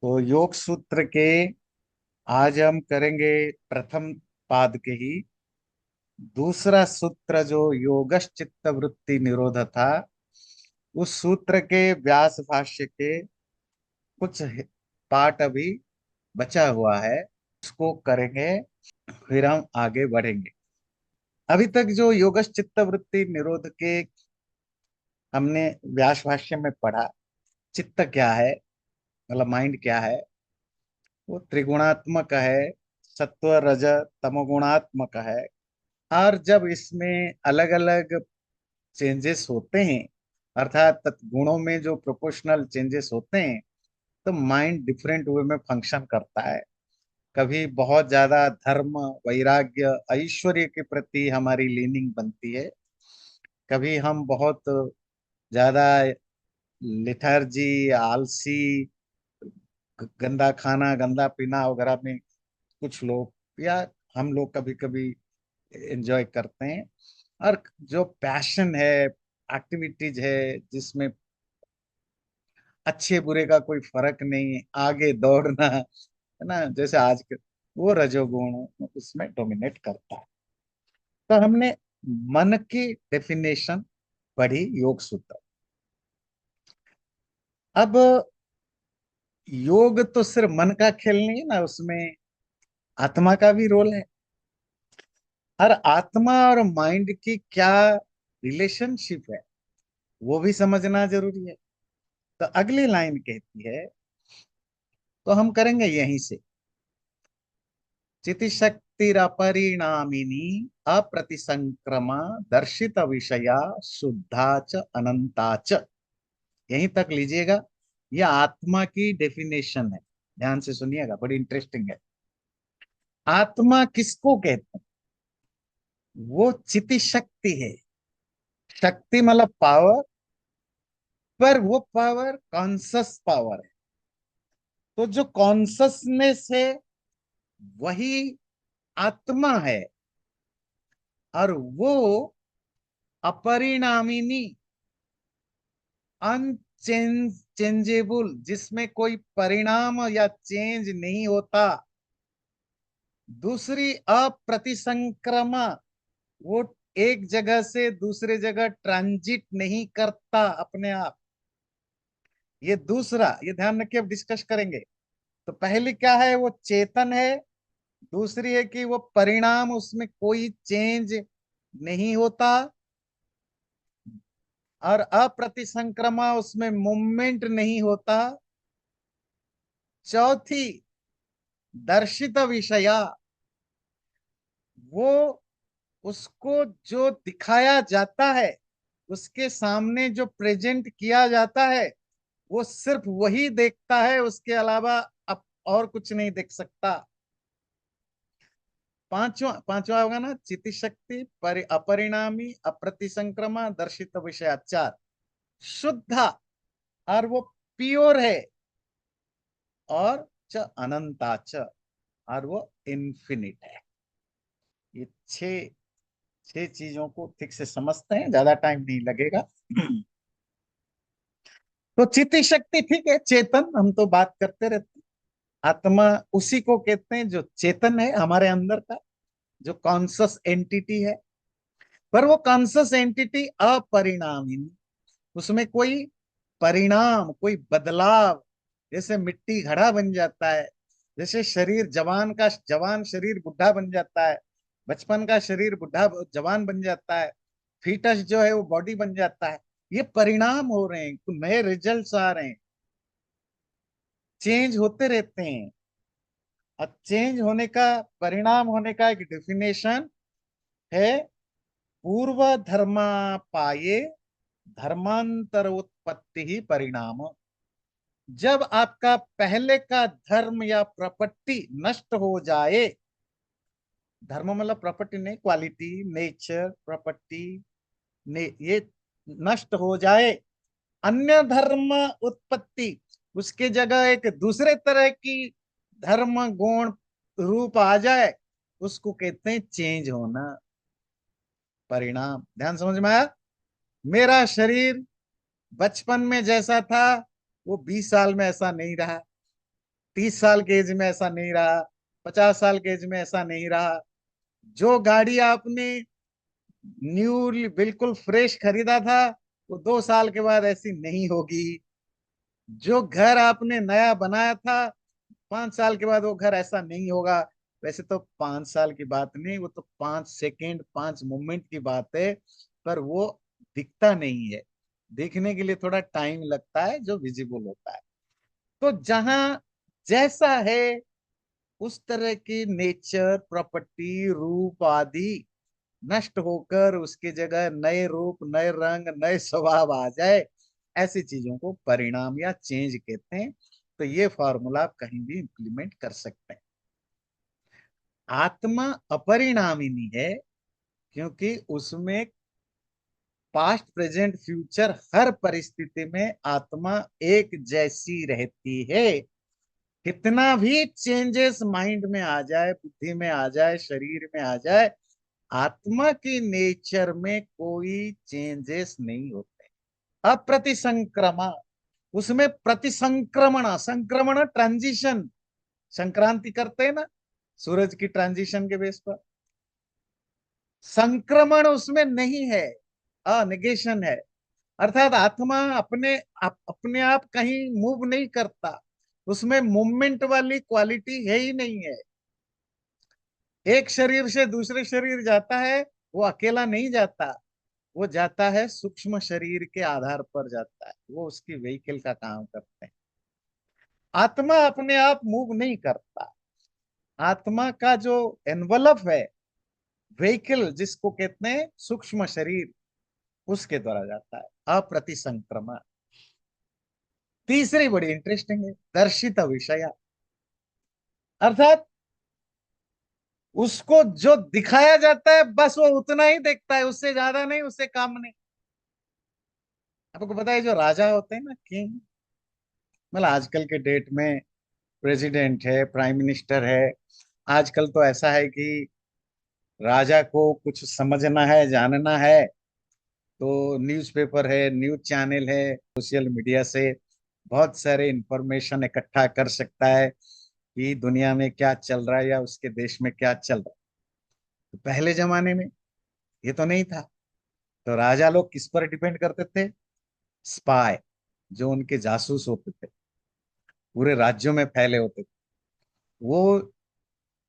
तो योग सूत्र के आज हम करेंगे प्रथम पाद के ही दूसरा सूत्र जो योगश चित्त वृत्ति निरोध था। उस सूत्र के व्यास भाष्य के कुछ पाठ अभी बचा हुआ है, उसको करेंगे, फिर हम आगे बढ़ेंगे। अभी तक जो योगश चित्त वृत्ति निरोध के हमने व्यास भाष्य में पढ़ा, चित्त क्या है, मतलब माइंड क्या है, वो त्रिगुणात्मक है, सत्व रज तमोगुणात्मक है। और जब इसमें अलग अलग चेंजेस होते हैं, अर्थात गुणों में जो प्रोपोर्शनल चेंजेस होते हैं, तो माइंड डिफरेंट वे में फंक्शन करता है। कभी बहुत ज्यादा धर्म, वैराग्य, ऐश्वर्य के प्रति हमारी लीनिंग बनती है। कभी हम बहुत ज्यादा लिथर्जी, आलसी, गंदा खाना, गंदा पीना वगैरह में कुछ लोग, या हम लोग कभी कभी एंजॉय करते हैं। और जो पैशन है, एक्टिविटीज है, जिसमें अच्छे बुरे का कोई फर्क नहीं, आगे दौड़ना है ना, जैसे आज के, वो रजोगुण उसमें डोमिनेट करता है। तो हमने मन की डेफिनेशन पढ़ी योग सूत्र। अब योग तो सिर्फ मन का खेल नहीं है ना, उसमें आत्मा का भी रोल है। और आत्मा और माइंड की क्या रिलेशनशिप है, वो भी समझना जरूरी है। तो अगली लाइन कहती है, तो हम करेंगे यहीं से, चितिशक्तिरपरिणामिनी अप्रतिसंक्रमा दर्शित विषया शुद्धा च अनंता च। यहीं तक लीजिएगा। यह आत्मा की डेफिनेशन है, ध्यान से सुनिएगा, बड़ी इंटरेस्टिंग है। आत्मा किसको कहते हैं? वो चिति शक्ति है। शक्ति मतलब पावर, पर वो पावर कॉन्शस पावर है। तो जो कॉन्शसनेस है, वही आत्मा है। और वो अपरिणामिनी, अनचेंजेबल, जिसमें कोई परिणाम या चेंज नहीं होता। दूसरी अप्रतिसंक्रमा, वो एक जगह से दूसरे जगह ट्रांजिट नहीं करता अपने आप। ये दूसरा, ये ध्यान रखिए, अब डिस्कस करेंगे। तो पहली क्या है, वो चेतन है। दूसरी है कि वो परिणाम, उसमें कोई चेंज नहीं होता। और अप्रतिसंक्रमा, उसमें मूवमेंट नहीं होता। चौथी, दर्शित विषया, वो उसको जो दिखाया जाता है, उसके सामने जो प्रेजेंट किया जाता है, वो सिर्फ वही देखता है, उसके अलावा अब और कुछ नहीं देख सकता। पांचवा पांचवा होगा ना, चिति शक्ति, अपरिणामी, अप्रतिसंक्रमा, दर्शित विषय, चार। शुद्ध, और वो प्योर है। और च अनंता च, और वो इन्फिनिट है। ये छह छह चीजों को ठीक से समझते हैं, ज्यादा टाइम नहीं लगेगा। तो चिति शक्ति ठीक है, चेतन, हम तो बात करते रहते हैं। आत्मा उसी को कहते हैं जो चेतन है हमारे अंदर का, जो कॉन्शस एंटिटी है। पर वो कॉन्शस एंटिटी अपरिणामी, उसमें कोई परिणाम, कोई बदलाव, जैसे मिट्टी घड़ा बन जाता है, जैसे शरीर जवान शरीर बुढ़ा बन जाता है, बचपन का शरीर बुढ़ा जवान बन जाता है, फीटस जो है वो बॉडी बन जाता है। ये परिणाम हो रहे हैं, कुछ नए रिजल्ट्स आ रहे हैं, चेंज होते रहते हैं। और चेंज होने का, परिणाम होने का एक डेफिनेशन है, पूर्व धर्मा पाए धर्मांतर उत्पत्ति ही परिणाम। जब आपका पहले का धर्म या प्रॉपर्टी नष्ट हो जाए, धर्म मतलब प्रॉपर्टी नहीं, क्वालिटी, नेचर, प्रॉपर्टी, ये नष्ट हो जाए, अन्य धर्म उत्पत्ति, उसके जगह एक दूसरे तरह की धर्म गुण रूप आ जाए, उसको कहते हैं चेंज होना, परिणाम। ध्यान समझ में आया? मेरा शरीर बचपन में जैसा था, वो 20 साल में ऐसा नहीं रहा। 30 साल के एज में ऐसा नहीं रहा, 50 साल के एज में ऐसा नहीं रहा। जो गाड़ी आपने न्यू बिल्कुल फ्रेश खरीदा था, वो 2 साल के बाद ऐसी नहीं होगी। जो घर आपने नया बनाया था, 5 साल के बाद वो घर ऐसा नहीं होगा। वैसे तो 5 साल की बात नहीं, वो तो 5 सेकेंड 5 मोमेंट की बात है। पर वो दिखता नहीं है, देखने के लिए थोड़ा टाइम लगता है, जो विजिबल होता है। तो जहां जैसा है, उस तरह की नेचर प्रॉपर्टी रूप आदि नष्ट होकर उसकी जगह नए रूप नए रंग नए स्वभाव आ जाए, ऐसी चीजों को परिणाम या चेंज कहते हैं। तो ये फॉर्मूला आप कहीं भी इंप्लीमेंट कर सकते हैं। आत्मा अपरिणामिनी है, क्योंकि उसमें पास्ट प्रेजेंट फ्यूचर हर परिस्थिति में आत्मा एक जैसी रहती है। कितना भी चेंजेस माइंड में आ जाए, बुद्धि में आ जाए, शरीर में आ जाए, आत्मा की नेचर में कोई चेंजेस नहीं होते। अप्रतिसंक्रमा, उसमें प्रतिसंक्रमण, संक्रमण ट्रांजिशन, संक्रांति करते हैं ना सूरज की ट्रांजिशन के बेस पर, संक्रमण उसमें नहीं है, नेगेशन है। अर्थात आत्मा अपने आप कहीं मूव नहीं करता, उसमें मूवमेंट वाली क्वालिटी है ही नहीं है। एक शरीर से दूसरे शरीर जाता है, वो अकेला नहीं जाता, वो जाता है सूक्ष्म शरीर के आधार पर जाता है, वो उसकी व्हीकल का काम करते हैं। आत्मा अपने आप मूव नहीं करता। आत्मा का जो एनवलप है, व्हीकल जिसको कहते हैं सूक्ष्म शरीर, उसके द्वारा जाता है, अप्रतिसंक्रमण। तीसरी बड़ी इंटरेस्टिंग है, दर्शित विषय। अर्थात उसको जो दिखाया जाता है बस वो उतना ही देखता है, उससे ज्यादा नहीं, उससे कम नहीं। आपको पता है जो राजा होते हैं ना, किंग, मतलब आजकल के डेट में प्रेसिडेंट है, प्राइम मिनिस्टर है। आजकल तो ऐसा है कि राजा को कुछ समझना है, जानना है, तो न्यूज़पेपर है, न्यूज चैनल है, सोशल मीडिया से बहुत सारे इंफॉर्मेशन इकट्ठा कर सकता है कि दुनिया में क्या चल रहा है या उसके देश में क्या चल रहा है। तो पहले जमाने में ये तो नहीं था। तो राजा लोग किस पर डिपेंड करते थे? स्पाई, जो उनके जासूस होते थे, पूरे राज्यों में फैले होते थे। वो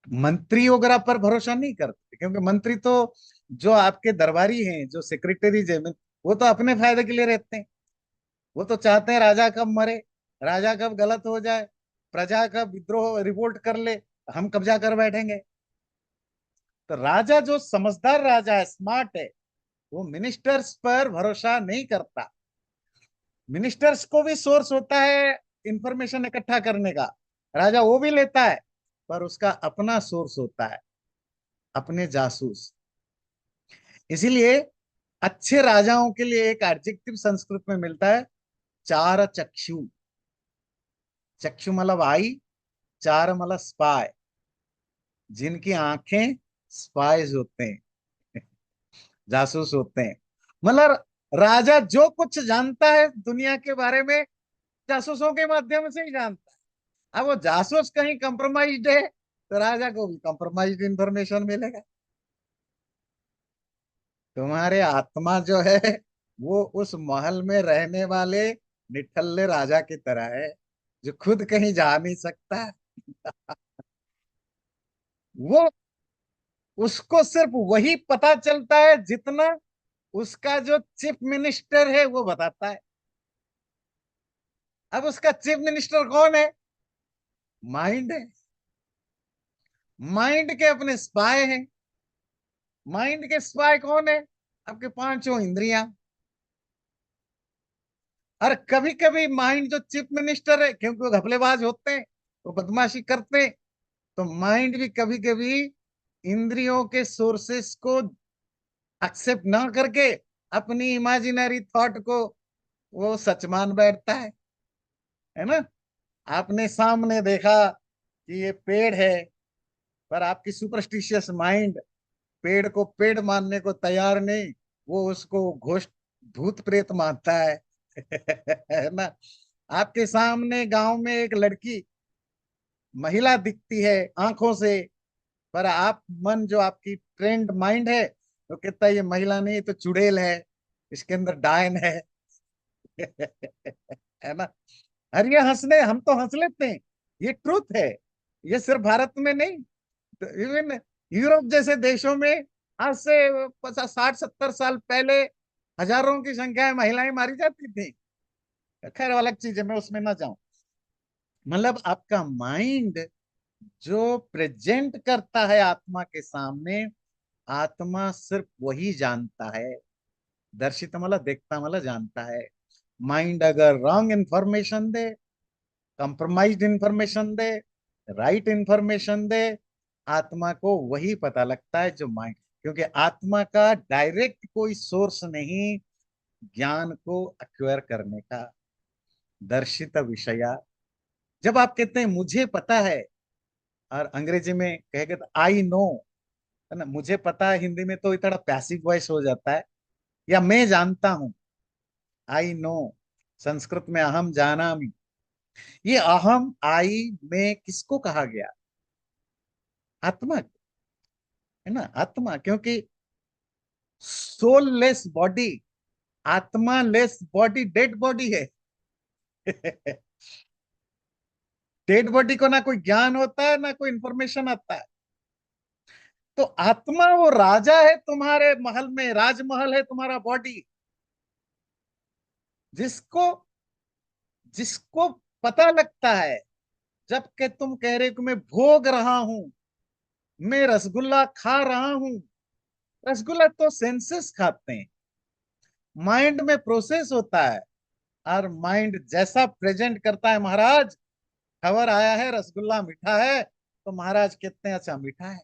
मंत्री वगैरह पर भरोसा नहीं करते, क्योंकि मंत्री तो जो आपके दरबारी हैं, जो सेक्रेटरीज है, वो तो अपने फायदे के लिए रहते हैं। वो तो चाहते हैं राजा कब मरे, राजा कब गलत हो जाए, प्रजा कब विद्रोह रिवोल्ट कर ले, हम कब्जा कर बैठेंगे। तो राजा जो समझदार राजा है, स्मार्ट है, वो मिनिस्टर्स पर भरोसा नहीं करता। मिनिस्टर्स को भी सोर्स होता है इंफॉर्मेशन इकट्ठा करने का, राजा वो भी लेता है, पर उसका अपना सोर्स होता है, अपने जासूस। इसीलिए अच्छे राजाओं के लिए एक एडजेक्टिव संस्कृत में मिलता है, चार चक्षु। चक्षु मतलब आई, चार मतलब स्पाई, जिनकी आंखें स्पाइज होते हैं, जासूस होते हैं। मतलब राजा जो कुछ जानता है दुनिया के बारे में, जासूसों के माध्यम से ही जानता है। अब वो जासूस कहीं कंप्रोमाइज्ड है, तो राजा को भी कंप्रोमाइज्ड इंफॉर्मेशन मिलेगा। तुम्हारे आत्मा जो है, वो उस महल में रहने वाले निठल्ले राजा की तरह है, जो खुद कहीं जा नहीं सकता। वो उसको सिर्फ वही पता चलता है जितना उसका जो चीफ मिनिस्टर है वो बताता है। अब उसका चीफ मिनिस्टर कौन है? माइंड है। माइंड के अपने स्पाई हैं। माइंड के स्पाई कौन है? आपके पांचों इंद्रियां। और कभी कभी माइंड जो चीफ मिनिस्टर है, क्योंकि वो घपलेबाज होते हैं, वो बदमाशी करते हैं, तो माइंड भी कभी कभी इंद्रियों के सोर्सेस को एक्सेप्ट ना करके अपनी इमेजिनरी थॉट को वो सच मान बैठता है ना। आपने सामने देखा कि ये पेड़ है, पर आपकी सुपरस्टिशियस माइंड पेड़ को पेड़ मानने को तैयार नहीं, वो उसको घोस्ट भूत प्रेत मानता है। है ना। आपके सामने गांव में एक लड़की महिला दिखती है आंखों से, पर आप मन जो आपकी ट्रेंड माइंड है वो कहता है ये महिला नहीं, ये तो चुड़ैल है, इसके अंदर डायन है। है ना। अरे ये हंसने हम तो हंस लेते हैं, ये ट्रूथ है। ये सिर्फ भारत में नहीं, इवन यूरोप जैसे देशों में आज से 50 60 70 साल पहले हजारों की संख्या में महिलाएं मारी जाती थी। खैर अलग चीज है, मैं उसमें ना जाऊं। मतलब आपका माइंड जो प्रेजेंट करता है आत्मा के सामने, आत्मा सिर्फ वही जानता है। दर्शित मतलब देखता मतलब जानता है। माइंड अगर रॉन्ग इंफॉर्मेशन दे, कंप्रोमाइज्ड इंफॉर्मेशन दे, राइट इंफॉर्मेशन दे, आत्मा को वही पता लगता है जो माइंड। क्योंकि आत्मा का डायरेक्ट कोई सोर्स नहीं ज्ञान को एक्वायर करने का। दर्शित विषया, जब आप कहते हैं मुझे पता है, और अंग्रेजी में कहेगा तो आई नो, है ना, मुझे पता है हिंदी में तो इतना पैसिव वॉइस हो जाता है, या मैं जानता हूं, आई नो। संस्कृत में अहम जानामि, ये अहम आई में किसको कहा गया? आत्मा, है ना, आत्मा। क्योंकि सोल लेस बॉडी, आत्मा लेस बॉडी डेड बॉडी है। डेड बॉडी को ना कोई ज्ञान होता है ना कोई इंफॉर्मेशन आता है। तो आत्मा वो राजा है तुम्हारे महल में, राजमहल है तुम्हारा बॉडी, जिसको जिसको पता लगता है जबकि तुम कह रहे हो कि मैं भोग रहा हूं, मैं रसगुल्ला खा रहा हूं। रसगुल्ला तो सेंसेस खाते हैं, माइंड में प्रोसेस होता है। और माइंड जैसा प्रेजेंट करता है, महाराज खबर आया है रसगुल्ला मीठा है, तो महाराज कहते हैं अच्छा मीठा है।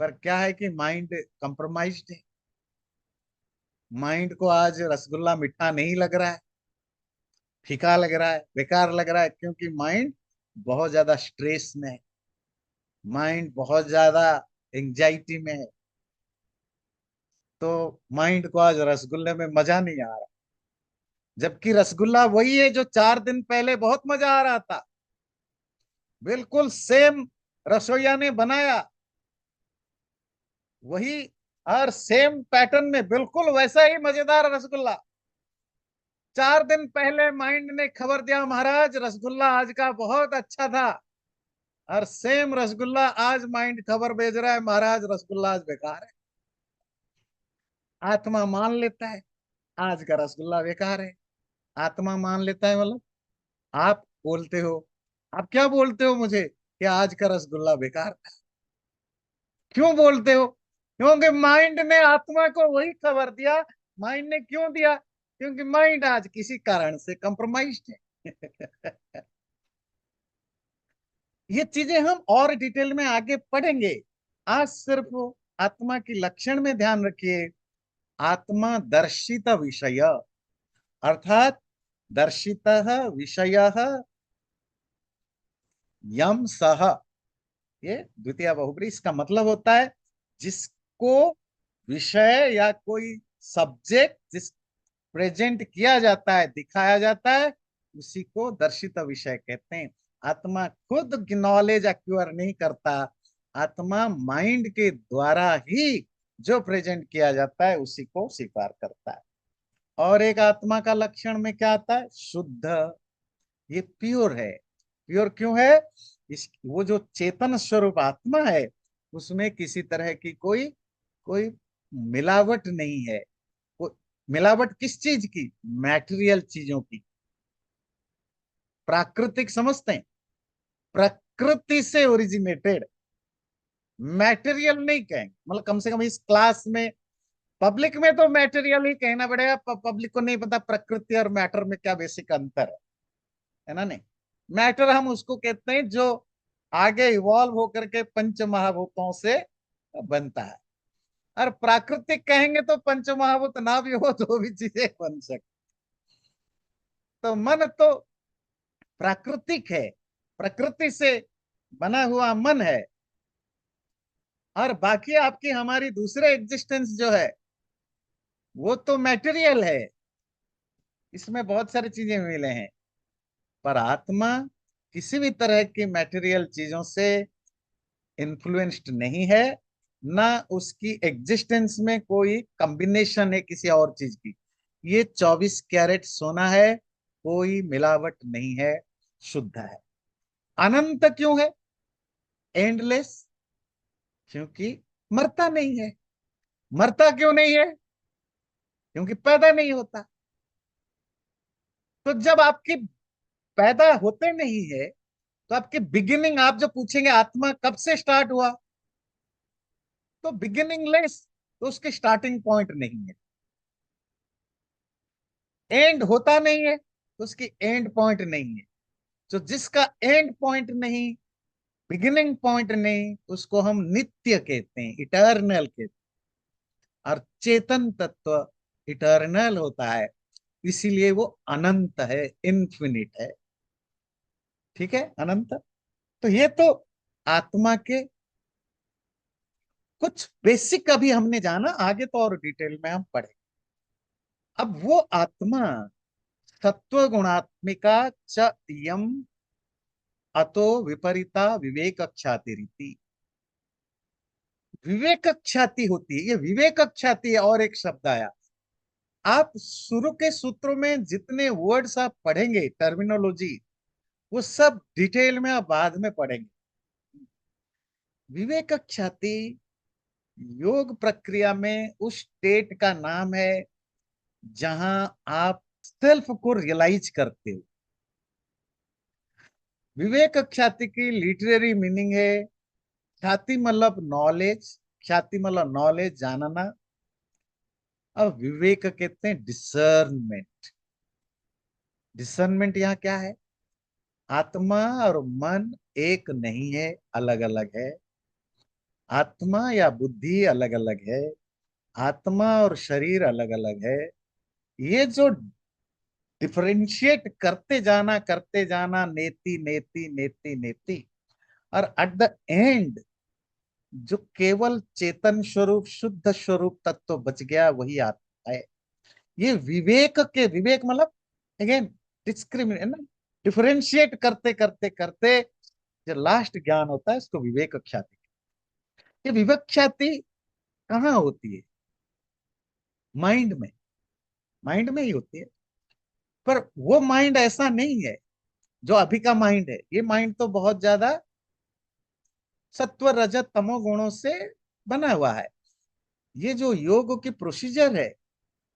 पर क्या है कि माइंड कंप्रोमाइज्ड है। माइंड को आज रसगुल्ला मीठा नहीं लग रहा है, फीका लग रहा है, बेकार लग रहा है, क्योंकि माइंड बहुत ज्यादा स्ट्रेस में है, माइंड बहुत ज्यादा एंजाइटी में है। तो माइंड को आज रसगुल्ले में मजा नहीं आ रहा, जबकि रसगुल्ला वही है जो 4 दिन पहले बहुत मजा आ रहा था। बिल्कुल सेम रसोईया ने बनाया, वही और सेम पैटर्न में बिल्कुल वैसा ही मजेदार रसगुल्ला। 4 दिन पहले माइंड ने खबर दिया महाराज रसगुल्ला आज का बहुत अच्छा था, और सेम रसगुल्ला आज माइंड खबर भेज रहा है महाराज रसगुल्ला आज बेकार है। आत्मा मान लेता है आज का रसगुल्ला बेकार है। आत्मा मान लेता है, मतलब आप बोलते हो, आप क्या बोलते हो मुझे कि आज का रसगुल्ला बेकार था? क्यों बोलते हो? क्योंकि माइंड ने आत्मा को वही खबर दिया। माइंड ने क्यों दिया? क्योंकि माइंड आज किसी कारण से कंप्रोमाइज्ड है। ये चीजें हम और डिटेल में आगे पढ़ेंगे। आज सिर्फ आत्मा की लक्षण में ध्यान रखिए। आत्मा दर्शित विषय, अर्थात दर्शित विषय यम सह, ये द्वितीय बहुब्री, इसका मतलब होता है जिसको विषय या कोई सब्जेक्ट जिस प्रेजेंट किया जाता है, दिखाया जाता है, उसी को दर्शित विषय कहते हैं। आत्मा खुद नॉलेज एक्वायर नहीं करता, आत्मा माइंड के द्वारा ही जो प्रेजेंट किया जाता है उसी को स्वीकार करता है। और एक आत्मा का लक्षण में क्या आता है? शुद्ध, ये प्योर है। प्योर क्यों है? इस वो जो चेतन स्वरूप आत्मा है उसमें किसी तरह की कोई कोई मिलावट नहीं है। वो मिलावट किस चीज की? मैटेरियल चीजों की। प्राकृतिक समझते हैं, प्रकृति से ओरिजिनेटेड, मैटेरियल नहीं कहेंगे। मतलब कम से कम इस क्लास में, पब्लिक में तो मैटेरियल ही कहना पड़ेगा। पब्लिक को नहीं पता प्रकृति और मैटर में क्या बेसिक अंतर है ना। नहीं, मैटर हम उसको कहते हैं जो आगे इवॉल्व होकर के पंच महाभूतों से बनता है। और प्राकृतिक कहेंगे तो पंच महाभूत ना भी हो तो भी चीजें बन सकती। तो मन तो प्राकृतिक है, प्रकृति से बना हुआ मन है। और बाकी आपकी हमारी दूसरे एग्जिस्टेंस जो है वो तो मैटेरियल है, इसमें बहुत सारी चीजें मिले हैं। पर आत्मा किसी भी तरह की मटेरियल चीजों से इन्फ्लुएंस्ड नहीं है, ना उसकी एग्जिस्टेंस में कोई कॉम्बिनेशन है किसी और चीज की। ये 24 कैरेट सोना है, कोई मिलावट नहीं है, शुद्ध है। अनंत क्यों है? एंडलेस, क्योंकि मरता नहीं है। मरता क्यों नहीं है? क्योंकि पैदा नहीं होता। तो जब आपकी पैदा होते नहीं है, तो आपकी बिगिनिंग, आप जो पूछेंगे आत्मा कब से स्टार्ट हुआ, तो बिगिनिंग लेस, तो उसके स्टार्टिंग पॉइंट नहीं है। एंड होता नहीं है, तो उसकी एंड पॉइंट नहीं है। तो जिसका एंड पॉइंट नहीं, बिगिनिंग पॉइंट नहीं, उसको हम नित्य कहते हैं, इटर्नल कहते हैं। और चेतन तत्व इटर्नल होता है, इसीलिए वो अनंत है, इन्फिनिट है। ठीक है, अनंत। तो ये तो आत्मा के कुछ बेसिक अभी हमने जाना, आगे तो और डिटेल में हम पढ़े। अब वो आत्मा सत्व गुणात्मिका च यम अतो विपरीता विवेक ख्याति, विवेक ख्याति होती है। ये विवेक ख्याति है, और एक शब्द आया। आप शुरू के सूत्रों में जितने वर्ड्स आप पढ़ेंगे, टर्मिनोलॉजी, वो सब डिटेल में आप बाद में पढ़ेंगे। विवेक ख्याति योग प्रक्रिया में उस स्टेट का नाम है जहां आप सेल्फ को रियलाइज करते हो। विवेक ख्याति की लिटरेरी मीनिंग है, ख्याति मतलब नॉलेज, ख्याति मतलब नॉलेज, जानना। अब विवेक कहते हैं डिसर्नमेंट। डिसर्नमेंट यहाँ क्या है? आत्मा और मन एक नहीं है, अलग अलग है। आत्मा या बुद्धि अलग अलग है, आत्मा और शरीर अलग अलग है। ये जो डिफरेंशिएट करते जाना, नेति नेति नेति नेति, और एट द एंड जो केवल चेतन स्वरूप, शुद्ध स्वरूप तत्व बच गया, वही आता है। ये विवेक के, विवेक मतलब अगेन डिस्क्रिमिनेट ना, डिफरेंशिएट करते करते करते जो लास्ट ज्ञान होता है, इसको विवेक ख्याति। ये विवेक ख्याति कहाँ होती है? माइंड में। माइंड में ही होती है। पर वो माइंड ऐसा नहीं है जो अभी का माइंड है। ये माइंड तो बहुत ज्यादा सत्व रजत तमो गुणों से बना हुआ है। ये जो योग की प्रोसीजर है,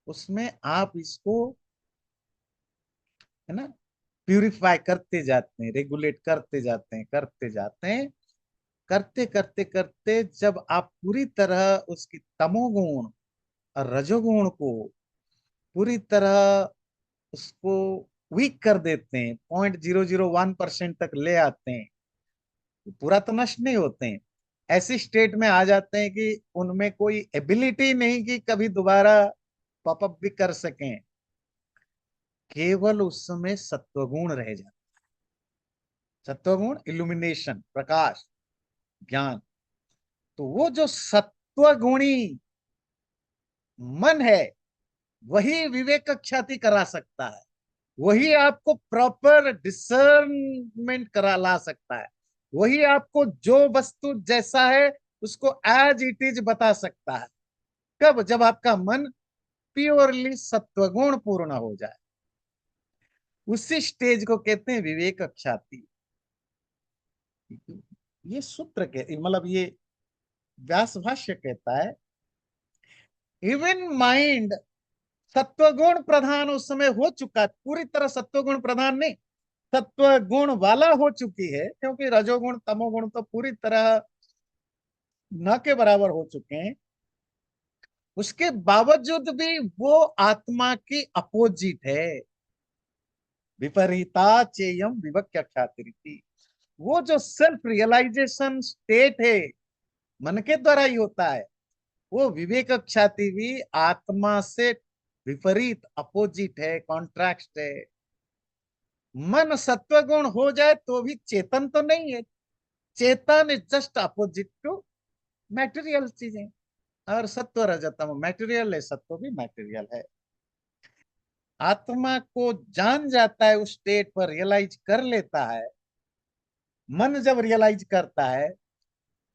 उसमें आप इसको, है ना, प्यूरिफाई करते जाते हैं, रेगुलेट करते जाते हैं, करते जाते हैं, करते करते करते जब आप पूरी तरह उसकी तमोगुण और रजोगुण को पूरी तरह उसको वीक कर देते हैं, 0.001% तक ले आते हैं, तो पूरा तो नष्ट नहीं होते हैं। ऐसी स्टेट में आ जाते हैं कि उनमें कोई एबिलिटी नहीं कि कभी दोबारा पॉपअप भी कर सकें। केवल उस समय सत्वगुण रह जाता। सत्वगुण इल्यूमिनेशन, प्रकाश, ज्ञान। तो वो जो सत्वगुणी मन है, वही विवेक ख्याति करा सकता है। वही आपको प्रॉपर डिसर्नमेंट करा ला सकता है। वही आपको जो वस्तु जैसा है उसको एज इट इज बता सकता है। कब? जब आपका मन प्योरली सत्वगुण पूर्ण हो जाए, उसी स्टेज को कहते हैं विवेक ख्याति। ये सूत्र के मतलब ये व्यास भाष्य कहता है, इवन माइंड सत्वगुण प्रधान उस समय हो चुका है, पूरी तरह सत्वगुण प्रधान नहीं, सत्व गुण वाला हो चुकी है, क्योंकि रजोगुण तमोगुण तो पूरी तरह न के बराबर हो चुके हैं। उसके बावजूद भी वो आत्मा की अपोजिट है। विपरीता चेयम विवक्य ख्याति। वो जो सेल्फ रियलाइजेशन स्टेट है, मन के द्वारा ही होता है। वो विवेक ख्याति भी आत्मा से विपरीत, अपोजिट है, कॉन्ट्रास्ट है। मन सत्वगुण हो जाए तो भी चेतन तो नहीं है। चेतन is just opposite to material चीजें। और सत्व रजतम मैटेरियल है, सत्व भी मैटेरियल है। आत्मा को जान जाता है, उस स्टेट पर रियलाइज कर लेता है, मन जब रियलाइज करता है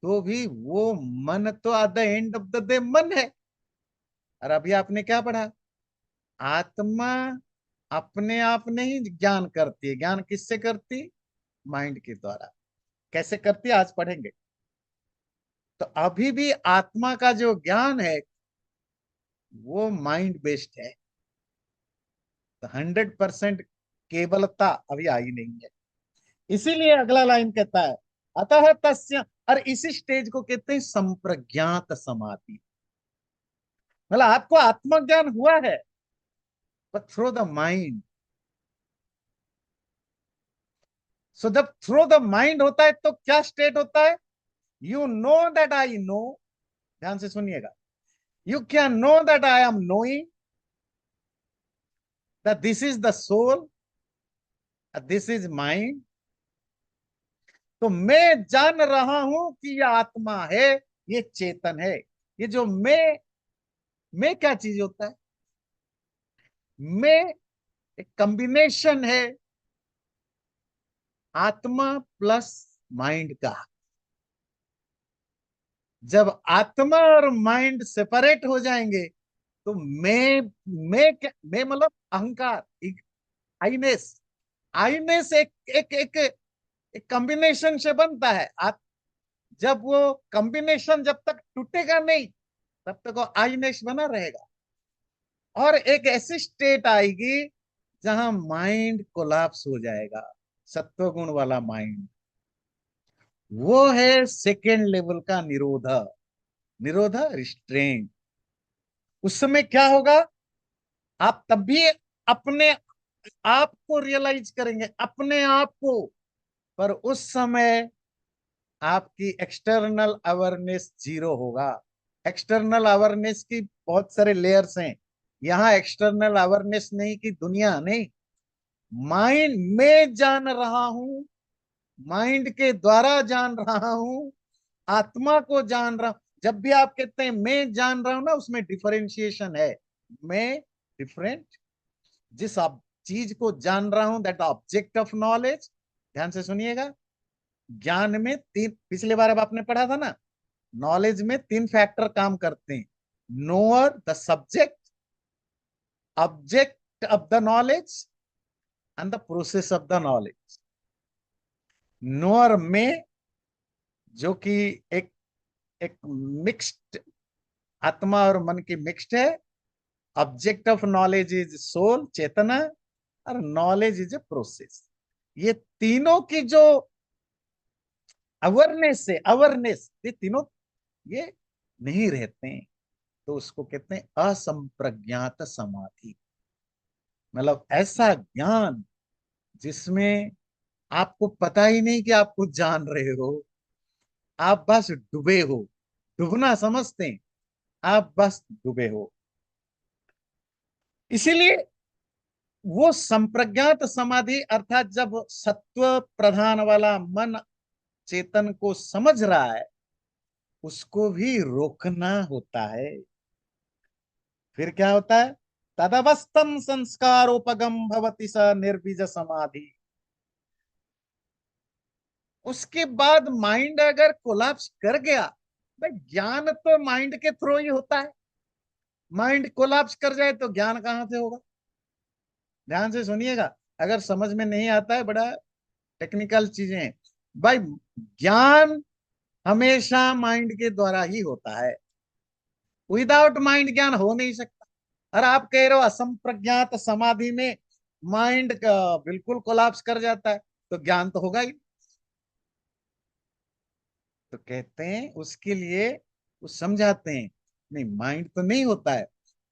तो भी वो मन तो at the end of the day मन है। और अभी आपने क्या पढ़ा, आत्मा अपने आप नहीं ज्ञान करती है, ज्ञान किससे करती, माइंड के द्वारा। कैसे करती है आज पढ़ेंगे। तो अभी भी आत्मा का जो ज्ञान है वो माइंड बेस्ड है। तो 100% केवलता अभी आई नहीं है। इसीलिए अगला लाइन कहता है अतः तस्य, और इसी स्टेज को कहते हैं संप्रज्ञात समाधि। मतलब आपको आत्मज्ञान हुआ है बट थ्रू द माइंड। सो जब थ्रू द माइंड होता है तो क्या स्टेट होता है, you know that I know. ध्यान से सुनिएगा, you can know that I am knowing that this is the soul, this is mind. तो मैं जान रहा हूं कि यह आत्मा है, ये चेतन है। ये जो मैं क्या चीज होता है, मैं एक कॉम्बिनेशन है आत्मा प्लस माइंड का। जब आत्मा और माइंड सेपरेट हो जाएंगे तो मैं मतलब अहंकार, आईनेस। आईनेस एक एक एक एक कॉम्बिनेशन से बनता है। जब वो कॉम्बिनेशन जब तक टूटेगा नहीं तब तक वो आईनेस बना रहेगा। और एक ऐसी स्टेट आएगी जहां माइंड कोलैप्स हो जाएगा, सत्वगुण वाला माइंड। वो है सेकेंड लेवल का निरोध। निरोध, रिस्ट्रेंट। उस समय क्या होगा, आप तब भी अपने आप को रियलाइज करेंगे, अपने आप को। पर उस समय आपकी एक्सटर्नल अवेयरनेस जीरो होगा। एक्सटर्नल अवेयरनेस की बहुत सारे लेयर्स हैं। यहाँ एक्सटर्नल अवेयरनेस नहीं कि दुनिया नहीं, माइंड में जान रहा हूं, माइंड के द्वारा जान रहा हूं, आत्मा को जान रहा हूं। जब भी आप कहते हैं मैं जान रहा हूं ना, उसमें डिफरेंशिएशन है। मैं डिफरेंट, जिस आप चीज को जान रहा हूं दैट ऑब्जेक्ट ऑफ नॉलेज। ध्यान से सुनिएगा, ज्ञान में तीन, पिछले बार अब आपने पढ़ा था ना, नॉलेज में तीन फैक्टर काम करते हैं, knower, the subject, object of the knowledge and the process of the knowledge. Knower में जो कि एक एक मिक्स्ड, आत्मा और मन की मिक्स्ड है। Object of knowledge is soul, चेतना। और नॉलेज इज ए प्रोसेस। ये तीनों की जो अवेयरनेस है, अवेयरनेस, ये तीनों ये नहीं रहते हैं। तो उसको कहते हैं असंप्रज्ञात समाधि। मतलब ऐसा ज्ञान जिसमें आपको पता ही नहीं कि आपको जान रहे हो, आप बस डूबे हो। डूबना समझते हैं, आप बस डूबे हो। इसीलिए वो संप्रज्ञात समाधि अर्थात जब सत्व प्रधान वाला मन चेतन को समझ रहा है, उसको भी रोकना होता है। फिर क्या होता है, तदवस्थम संस्कारोपगम भवति स निर्बीज समाधि। उसके बाद माइंड अगर कोलैप्स कर गया, भाई ज्ञान तो माइंड के थ्रू ही होता है। माइंड कोलैप्स कर जाए तो ज्ञान कहां से होगा। ध्यान से सुनिएगा, अगर समझ में नहीं आता है, बड़ा टेक्निकल चीजें हैं भाई। ज्ञान हमेशा माइंड के द्वारा ही होता है, विदाउट माइंड ज्ञान हो नहीं सकता। और आप कह रहे हो असंप्रज्ञात समाधि में माइंड का बिल्कुल कोलैप्स कर जाता है, तो ज्ञान तो होगा ही। तो कहते हैं उसके लिए वो समझाते हैं, नहीं माइंड तो नहीं होता है,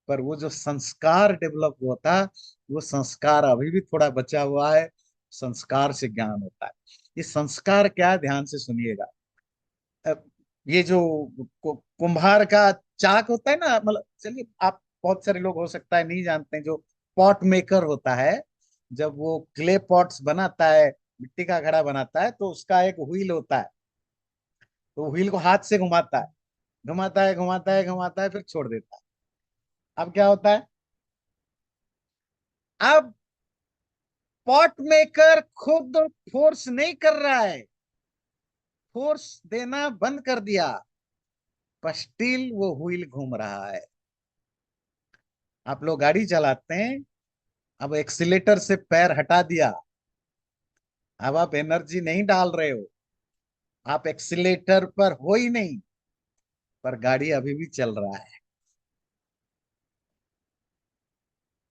पर वो जो संस्कार डेवलप होता है, वो संस्कार अभी भी थोड़ा बचा हुआ है। संस्कार से ज्ञान होता है। ये संस्कार क्या है, ध्यान से सुनिएगा। अब ये जो कुम्हार का चाक होता है ना, मतलब चलिए आप, बहुत सारे लोग हो सकता है नहीं जानते हैं, जो पॉट मेकर होता है, जब वो क्ले पॉट्स बनाता है, मिट्टी का घड़ा बनाता है, तो उसका एक व्हील होता है। तो व्हील को हाथ से घुमाता है, घुमाता है, घुमाता है, घुमाता है, फिर छोड़ देता है। अब क्या होता है, अब पॉट मेकर खुद फोर्स नहीं कर रहा है, फोर्स देना बंद कर दिया, पर स्टिल वो व्हील घूम रहा है। आप लोग गाड़ी चलाते हैं, अब एक्सीलेटर से पैर हटा दिया, अब आप एनर्जी नहीं डाल रहे हो, आप एक्सीलेटर पर हो ही नहीं, पर गाड़ी अभी भी चल रहा है।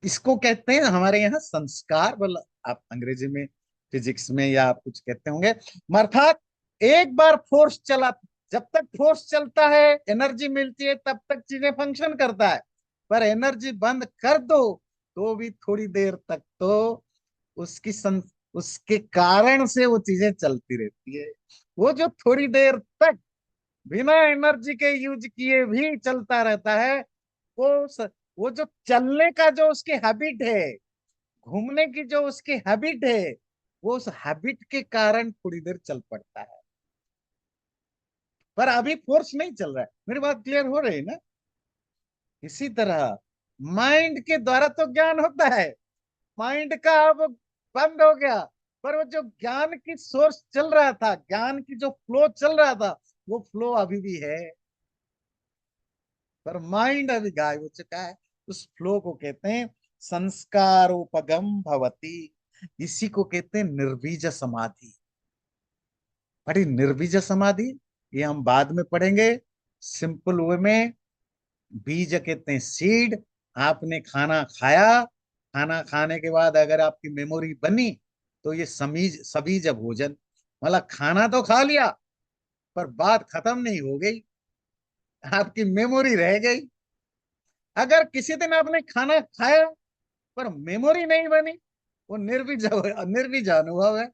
इसको कहते हैं हमारे यहाँ संस्कार बल। आप अंग्रेजी में, फिजिक्स में या आप कुछ कहते होंगे। अर्थात एक बार फोर्स चला, जब तक फोर्स चलता है एनर्जी मिलती है, तब तक चीजें फंक्शन करता है। पर एनर्जी बंद कर दो तो भी थोड़ी देर तक तो उसकी उसके कारण से वो चीजें चलती रहती है। वो जो थोड़ी देर तक बिना एनर्जी के यूज किए भी चलता रहता है, वो वो जो चलने का जो उसकी हैबिट है, घूमने की जो उसकी हैबिट है, वो उस हैबिट के कारण थोड़ी देर चल पड़ता है। पर अभी फोर्स नहीं चल रहा है। मेरी बात क्लियर हो रही है ना? इसी तरह माइंड के द्वारा तो ज्ञान होता है, माइंड का अब बंद हो गया, पर वो जो ज्ञान की सोर्स चल रहा था, ज्ञान की जो फ्लो चल रहा था, वो फ्लो अभी भी है, पर माइंड अभी गायब हो चुका है। उस फ्लो को कहते हैं संस्कारोपगम भवती। इसी को कहते हैं निर्बीज समाधि। बड़ी निर्बीज समाधि, ये हम बाद में पढ़ेंगे सिंपल वे में। बीज कहते हैं सीड। आपने खाना खाया, खाना खाने के बाद अगर आपकी मेमोरी बनी, तो ये समीज सबीज भोजन। मतलब खाना तो खा लिया, पर बात खत्म नहीं हो गई, आपकी मेमोरी रह गई। अगर किसी दिन आपने खाना खाया पर मेमोरी नहीं बनी, वो निर्बीज निर्बीज अनुभव है।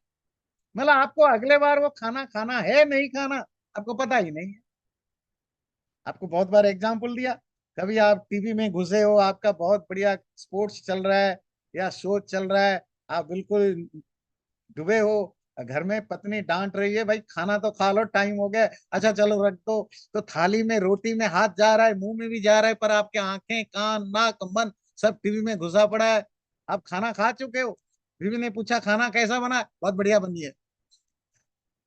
मतलब आपको अगले बार वो खाना खाना है नहीं खाना, आपको पता ही नहीं है। आपको बहुत बार एग्जाम्पल दिया, कभी आप टीवी में घुसे हो, आपका बहुत बढ़िया स्पोर्ट्स चल रहा है या शो चल रहा है, आप बिल्कुल डूबे हो, घर में पत्नी डांट रही है, भाई खाना तो खा लो, टाइम हो गया, अच्छा चलो रख दो। तो थाली में रोटी में हाथ जा रहा है, मुंह में भी जा रहा है, पर आपके आंखें कान नाक मन सब टीवी में घुसा पड़ा है। आप खाना खा चुके हो, बीवी ने पूछा खाना कैसा बना, बहुत बढ़िया बनी है।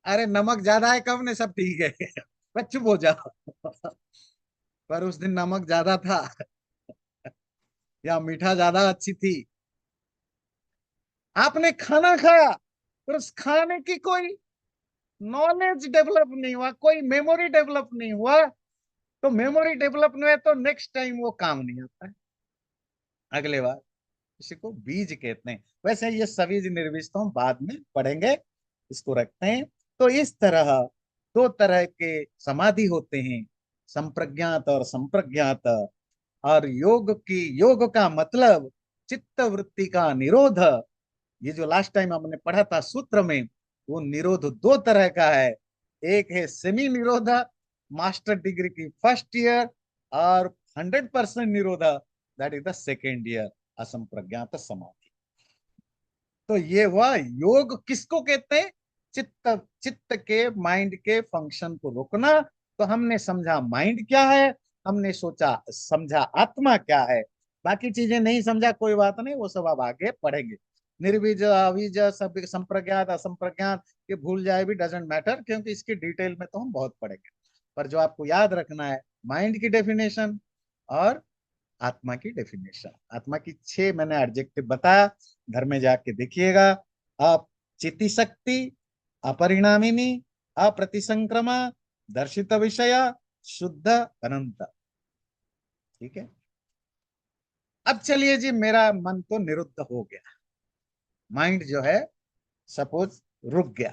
अरे नमक ज्यादा है, कब ने, सब ठीक है। बस चुप हो जाओ। पर उस दिन नमक ज्यादा था या मीठा ज्यादा अच्छी थी। आपने खाना खाया, पर उस खाने की कोई नॉलेज डेवलप नहीं हुआ, कोई मेमोरी डेवलप नहीं हुआ। तो मेमोरी डेवलप नहीं हुआ तो नेक्स्ट टाइम वो काम नहीं आता है, अगले बार। इसी को बीज कहते हैं। वैसे ये सभी निर्विष तो हम बाद में पढ़ेंगे, इसको रखते हैं। तो इस तरह दो तरह के समाधि होते हैं, संप्रज्ञात और संप्रज्ञात। और योग का मतलब चित्त वृत्ति का निरोध। ये जो लास्ट टाइम हमने पढ़ा था सूत्र में, वो निरोध दो तरह का है। एक है सेमी निरोध, मास्टर डिग्री की फर्स्ट ईयर, और 100% निरोध, that is the second year, असंप्रज्ञात समाधि। तो ये वह योग किसको कहते हैं? चित्त चित्त के, माइंड के फंक्शन को रोकना। तो हमने समझा माइंड क्या है, हमने सोचा समझा आत्मा क्या है। बाकी चीजें नहीं समझा, कोई बात नहीं, वो सब आप आगे पढ़ेंगे। निर्बीज अबीज सब संप्रज्ञात असंप्रज्ञात, ये भूल जाए भी डजेंट मैटर, क्योंकि इसकी डिटेल में तो हम बहुत पढ़ेंगे। पर जो आपको याद रखना है, माइंड की डेफिनेशन और आत्मा की डेफिनेशन। आत्मा की 6 मैंने एडजेक्टिव बताया, घर में जाके देखिएगा आप। चिति शक्ति, अपरिणामिनी, अप्रतिसंक्रमा, दर्शित विषय, शुद्ध, अनंत। ठीक है। अब चलिए जी, मेरा मन तो निरुद्ध हो गया, माइंड जो है सपोज रुक गया।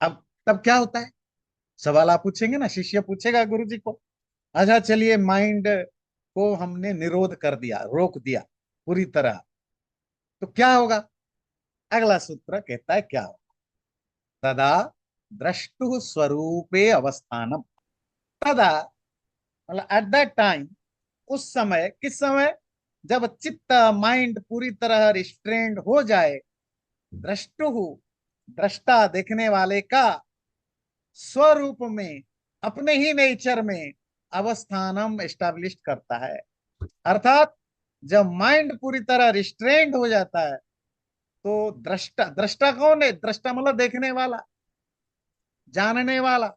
अब तब क्या होता है? सवाल आप पूछेंगे ना, शिष्य पूछेगा गुरु जी को। अच्छा चलिए, माइंड को हमने निरोध कर दिया, रोक दिया पूरी तरह, तो क्या होगा? अगला सूत्र कहता है क्या होगा? तदा द्रष्टु स्वरूपे अवस्थानम। तदा मतलब एट दैट टाइम, उस समय, किस समय? जब चित्त माइंड पूरी तरह रिस्ट्रेन्ड हो जाए, द्रष्टु, दृष्टा देखने वाले का, स्वरूप में, अपने ही नेचर में अवस्थानम एस्टेब्लिश करता है। अर्थात जब माइंड पूरी तरह रिस्ट्रेन्ड हो जाता है, तो दृष्टा, दृष्टा कौन है? दृष्टा मतलब देखने वाला। जानने वाला।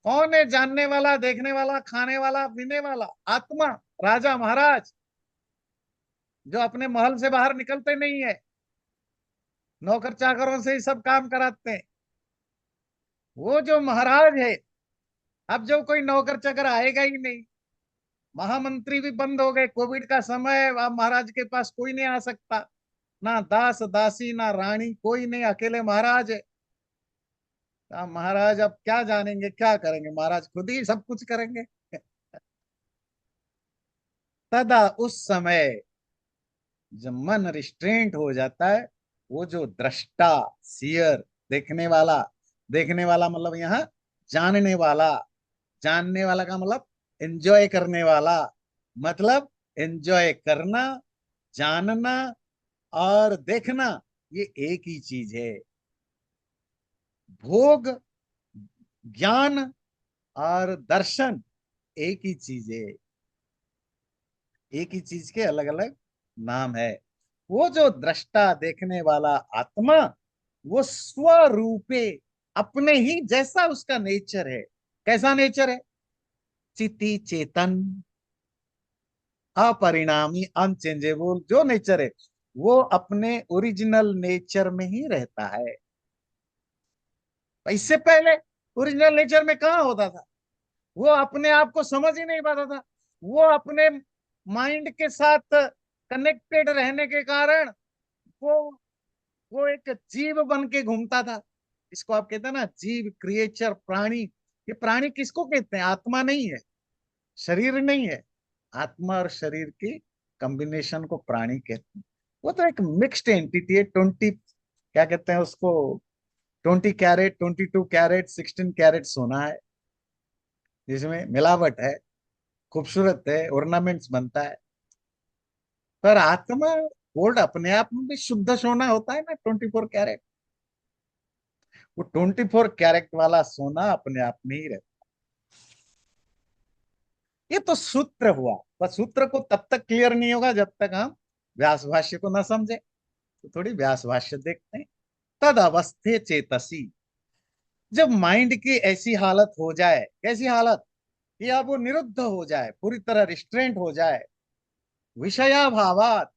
कौन है जानने वाला, देखने वाला, खाने वाला, पीने वाला? आत्मा। राजा महाराज जो अपने महल से बाहर निकलते नहीं है, नौकर चाकरों से ही सब काम कराते हैं, वो जो महाराज है। अब जो कोई नौकर चाकर आएगा ही नहीं, महामंत्री भी बंद हो गए, कोविड का समय है, अब महाराज के पास कोई नहीं आ सकता, ना दास दासी ना रानी, कोई नहीं, अकेले महाराज है। अब महाराज अब क्या जानेंगे, क्या करेंगे, महाराज खुद ही सब कुछ करेंगे। तदा उस समय जब मन रिस्ट्रेंट हो जाता है, वो जो दृष्टा, सियर, देखने वाला, देखने वाला मतलब यहाँ जानने वाला, जानने वाला का मतलब एंजॉय करने वाला, मतलब एंजॉय करना, जानना और देखना ये एक ही चीज है। भोग, ज्ञान और दर्शन एक ही चीज है, एक ही चीज के अलग अलग नाम है। वो जो दृष्टा देखने वाला आत्मा, वो स्वरूपे, अपने ही जैसा उसका नेचर है। कैसा नेचर है? चिति चेतन, अपरिणामी, अनचेंजेबल जो नेचर है, वो अपने ओरिजिनल नेचर में ही रहता है। इससे पहले ओरिजिनल नेचर में कहाँ होता था? वो अपने आप को समझ ही नहीं पाता था। वो अपने माइंड के साथ कनेक्टेड रहने के कारण वो वो एक जीव बन के घूमता था। इसको आप कहते हैं ना, जीव, क्रिएचर, प्राणी। ये प्राणी किसको कहते हैं? आत्मा नहीं है, शरीर नहीं है, आत्मा और शरीर की कॉम्बिनेशन को प्राणी कहते हैं। वो तो एक मिक्स्ड एंटिटी है। 20, क्या कहते हैं उसको, 20 कैरेट, 22 कैरेट, 16 कैरेट सोना है, जिसमें मिलावट है, खूबसूरत है, ऑर्नामेंट्स बनता है। पर आत्मा, गोल्ड अपने आप में भी शुद्ध सोना होता है ना, 24 कैरेट। वो 24 कैरेट वाला सोना अपने आप में ही रहता है। ये तो सूत्र हुआ। बस सूत्र को तब तक क्लियर नहीं होगा जब तक हम व्यास भाष्य को ना समझे। तो थोड़ी व्यास भाष्य देखते हैं। तद अवस्थे चेतसी, जब माइंड की ऐसी हालत हो जाए, कैसी हालत? कि अब वो निरुद्ध हो जाए, पूरी तरह रिस्ट्रेंट हो जाए, विषयाभावात।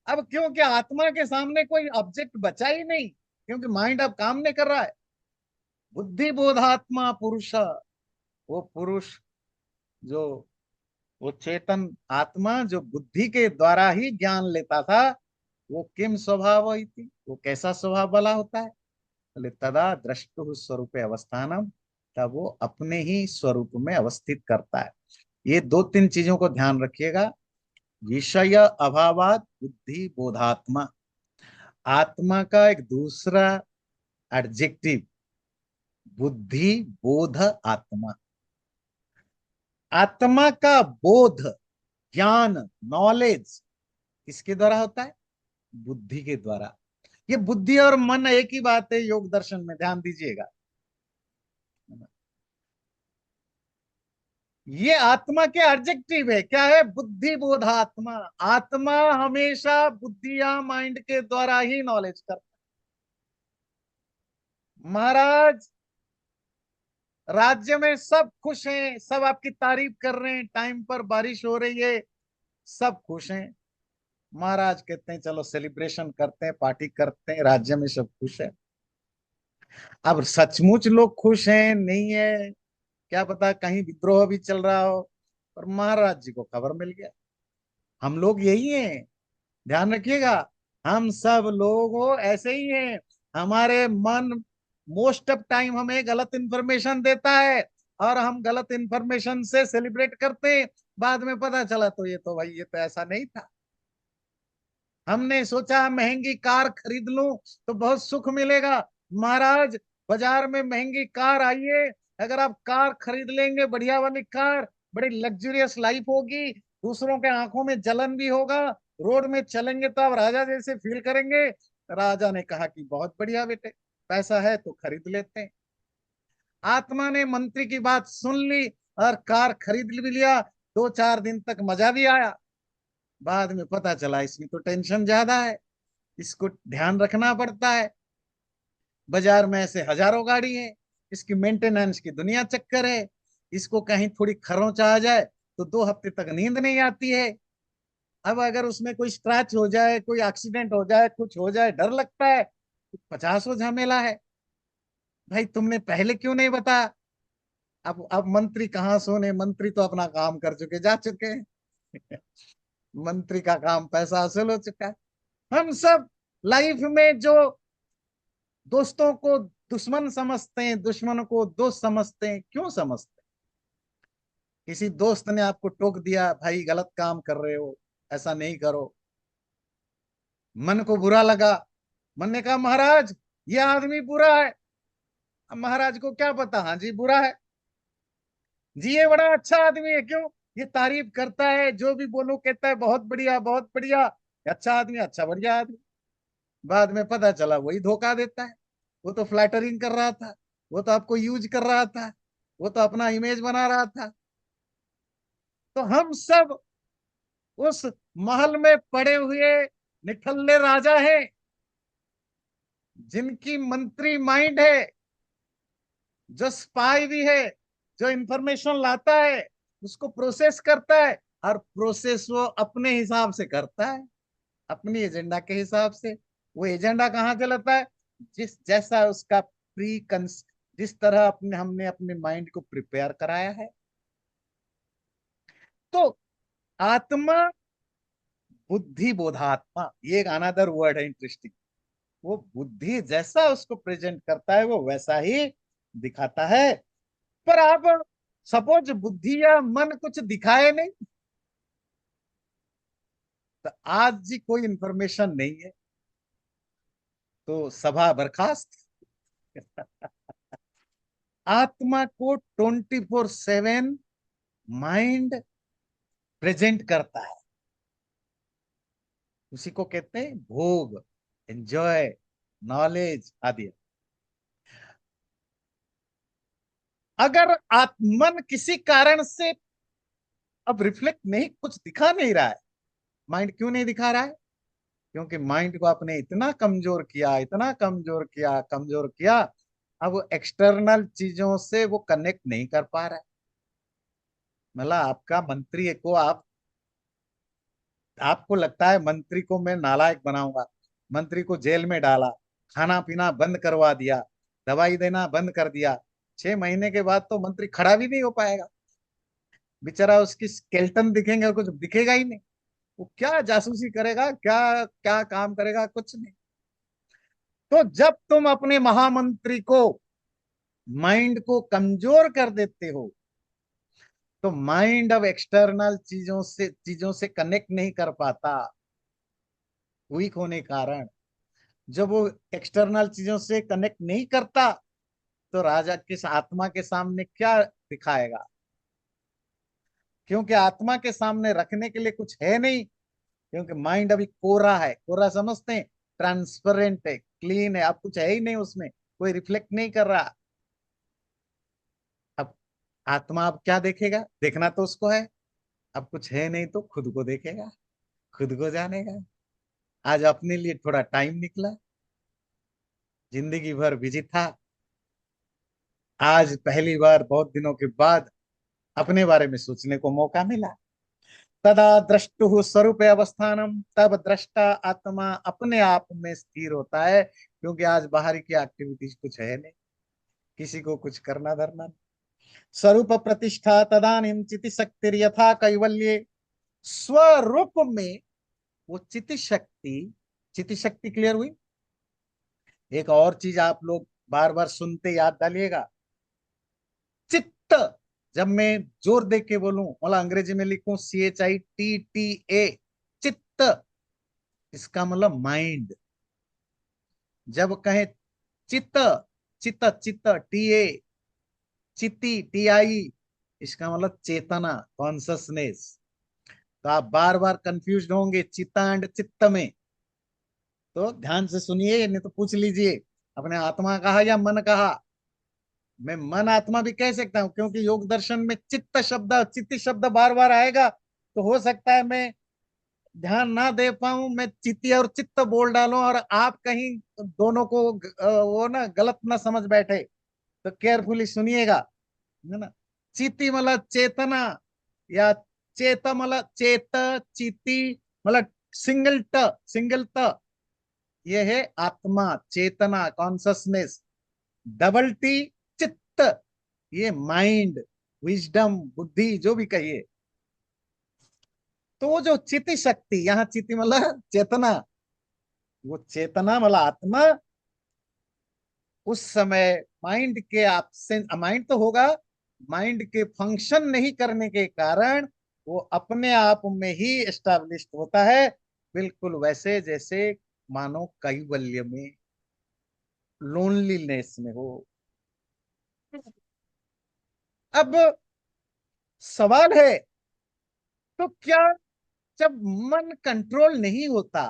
अब क्योंकि आत्मा के सामने कोई ऑब्जेक्ट बचा ही नहीं, क्योंकि माइंड अब काम नहीं कर रहा है। बुद्धि बोधात्मा पुरुष, वो पुरुष जो, वो चेतन आत्मा जो बुद्धि के द्वारा ही ज्ञान लेता था, वो किम स्वभाव थी, वो कैसा स्वभाव वाला होता है? बोले तदा द्रष्टु स्वरूप अवस्थानम, तब वो अपने ही स्वरूप में अवस्थित करता है। ये दो तीन चीजों को ध्यान रखिएगा। विषय अभावात बुद्धि बोधात्मा, आत्मा का एक दूसरा एडजेक्टिव, बुद्धि बोध आत्मा। आत्मा का बोध, ज्ञान, नॉलेज किसके द्वारा होता है? बुद्धि के द्वारा। ये बुद्धि और मन एक ही बात है योग दर्शन में, ध्यान दीजिएगा। ये आत्मा के एडजेक्टिव है, क्या है? बुद्धि बोध आत्मा। आत्मा हमेशा बुद्धि या माइंड के द्वारा ही नॉलेज करता है। महाराज, राज्य में सब खुश हैं, सब आपकी तारीफ कर रहे हैं, टाइम पर बारिश हो रही है, सब खुश हैं। महाराज कहते हैं चलो सेलिब्रेशन करते हैं, पार्टी करते हैं, राज्य में सब खुश है। अब सचमुच लोग खुश हैं नहीं है, क्या पता, कहीं विद्रोह भी चल रहा हो। पर महाराज जी को खबर मिल गया। हम लोग यही हैं, ध्यान रखिएगा। हम सब लोग हो ऐसे ही हैं। हमारे मन मोस्ट ऑफ टाइम हमें गलत इंफॉर्मेशन देता है, और हम गलत इंफॉर्मेशन से सेलिब्रेट करते हैं। बाद में पता चला तो ये तो भाई, ये तो ऐसा नहीं था। हमने सोचा महंगी कार खरीद लूं तो बहुत सुख मिलेगा। महाराज, बाजार में महंगी कार आई है, अगर आप कार खरीद लेंगे, बढ़िया वाली कार, बड़ी लग्जरियस लाइफ होगी, दूसरों के आंखों में जलन भी होगा, रोड में चलेंगे तो आप राजा जैसे फील करेंगे। राजा ने कहा कि बहुत बढ़िया बेटे, पैसा है तो खरीद लेते हैं। आत्मा ने मंत्री की बात सुन ली और कार खरीद भी लिया। 2-4 दिन तक मजा भी आया। बाद में पता चला इसमें तो टेंशन ज्यादा है, इसको ध्यान रखना पड़ता है। बाजार में ऐसे हजारों गाड़ी है, इसकी मेंटेनेंस की दुनिया चक्कर है। इसको कहीं थोड़ी खरोंच आ जाए तो 2 हफ्ते तक नींद नहीं आती है। अब अगर उसमें कोई स्क्रैच हो जाए, कोई एक्सीडेंट हो जाए, कुछ हो जाए, डर लगता है, तो 50 झमेला है। भाई तुमने पहले क्यों नहीं बताया? अब मंत्री कहाँ सोने, मंत्री तो अपना काम कर चुके, जा चुके हैं। मंत्री का काम पैसा हासिल हो चुका है। हम सब लाइफ में जो दोस्तों को दुश्मन समझते हैं, दुश्मनों को दोस्त समझते हैं, क्यों समझते हैं? किसी दोस्त ने आपको टोक दिया, भाई गलत काम कर रहे हो, ऐसा नहीं करो, मन को बुरा लगा, मन ने कहा महाराज ये आदमी बुरा है। अब महाराज को क्या पता, हाँ जी बुरा है जी, ये बड़ा अच्छा आदमी है, क्यों? ये तारीफ करता है, जो भी बोलो कहता है बहुत बढ़िया बहुत बढ़िया, अच्छा आदमी, अच्छा बढ़िया आदमी। बाद में पता चला वही धोखा देता है। वो तो फ्लैटरिंग कर रहा था, वो तो आपको यूज कर रहा था, वो तो अपना इमेज बना रहा था। तो हम सब उस महल में पड़े हुए निठल्ले राजा हैं, जिनकी मंत्री माइंड है, जो स्पाई भी है, जो इंफॉर्मेशन लाता है, उसको प्रोसेस करता है, और प्रोसेस वो अपने हिसाब से करता है, अपनी एजेंडा के हिसाब से। वो एजेंडा कहाँ चलाता है? जिस जैसा उसका प्री जिस तरह अपने हमने अपने माइंड को प्रिपेयर कराया है। तो आत्मा, बुद्धि, बोधात्मा, ये एक अनदर वर्ड है इंटरेस्टिंग। वो बुद्धि जैसा उसको प्रेजेंट करता है वो वैसा ही दिखाता है। पर आप सपोज बुद्धि या मन कुछ दिखाए नहीं, तो आज जी कोई इंफॉर्मेशन नहीं है, तो सभा बर्खास्त। आत्मा को 24/7 माइंड प्रेजेंट करता है, उसी को कहते हैं भोग, एंजॉय, नॉलेज आदि। अगर मन किसी कारण से अब रिफ्लेक्ट नहीं, कुछ दिखा नहीं रहा है, माइंड क्यों नहीं दिखा रहा है? क्योंकि माइंड को आपने इतना कमजोर किया, इतना कमजोर किया, कमजोर किया, अब वो एक्सटर्नल चीजों से वो कनेक्ट नहीं कर पा रहा है। मतलब आपका मंत्री को आपको लगता है मंत्री को मैं नालायक बनाऊंगा, मंत्री को जेल में डाला, खाना पीना बंद करवा दिया, दवाई देना बंद कर दिया, 6 महीने के बाद तो मंत्री खड़ा भी नहीं हो पाएगा। बेचारा, उसकी स्केल्टन दिखेंगे और कुछ दिखेगा ही नहीं। वो क्या जासूसी करेगा, क्या क्या काम करेगा, कुछ नहीं। तो जब तुम अपने महामंत्री को, माइंड को कमजोर कर देते हो, तो माइंड अब एक्सटर्नल चीजों से कनेक्ट नहीं कर पाता, वीक होने के कारण। जब वो एक्सटर्नल चीजों से कनेक्ट नहीं करता, तो राजा किस आत्मा के सामने क्या दिखाएगा? क्योंकि आत्मा के सामने रखने के लिए कुछ है नहीं, क्योंकि माइंड अभी कोरा है। कोरा समझते हैं? ट्रांसपेरेंट है, क्लीन है, अब कुछ है ही नहीं उसमें, कोई रिफ्लेक्ट नहीं कर रहा। अब आत्मा अब क्या देखेगा? देखना तो उसको है, अब कुछ है नहीं तो खुद को देखेगा, खुद को जानेगा। आज अपने लिए थोड़ा टाइम निकला, जिंदगी भर बिजी था, आज पहली बार बहुत दिनों के बाद अपने बारे में सोचने को मौका मिला। तदा द्रष्टु स्वरूप अवस्थानम, तब दृष्टा आत्मा अपने आप में स्थिर होता है, क्योंकि आज बाहर की एक्टिविटीज कुछ है नहीं, किसी को कुछ करना धरना नहीं। स्वरूप प्रतिष्ठा तदानीम चिति शक्ति यथा कैवल्य, स्वरूप में वो चिति शक्ति क्लियर हुई। एक और चीज आप लोग बार बार सुनते याद डालिएगा, चित्त। जब मैं जोर दे के बोलूं, मतलब अंग्रेजी में लिखूं CHITTA, चित्त, इसका मतलब माइंड। जब कहें चित्त, चित्त चित्त TA, चित्ती TI, इसका मतलब चेतना, कॉन्सियसनेस। तो आप बार बार कंफ्यूज होंगे चित्ता एंड चित्त में, तो ध्यान से सुनिए, नहीं तो पूछ लीजिए अपने आत्मा कहा या मन कहा। मैं मन आत्मा भी कह सकता हूं, क्योंकि योग दर्शन में चित्त शब्द बार बार आएगा, तो हो सकता है मैं ध्यान ना दे पाऊं, मैं चित्ती और चित्त बोल डालूं, और आप कहीं दोनों को वो ना गलत ना समझ बैठे। तो केयरफुली सुनिएगा, है ना। चिति मतलब चेतना, या चेत मतलब चेत, चिति मतलब सिंगल त ये है आत्मा, चेतना, कॉन्शसनेस। डबल टी चित्त, ये माइंड, विजडम, बुद्धि, जो भी कहिए। तो वो जो चिति शक्ति, यहाँ चिति मतलब चेतना, वो चेतना मतलब आत्मा, उस समय माइंड के एब्सेंस, माइंड तो होगा, माइंड के फंक्शन नहीं करने के कारण वो अपने आप में ही एस्टैब्लिश्ड होता है, बिल्कुल वैसे जैसे मानो कैवल्य में, लोनलीनेस में हो। अब सवाल है, तो क्या जब मन कंट्रोल नहीं होता,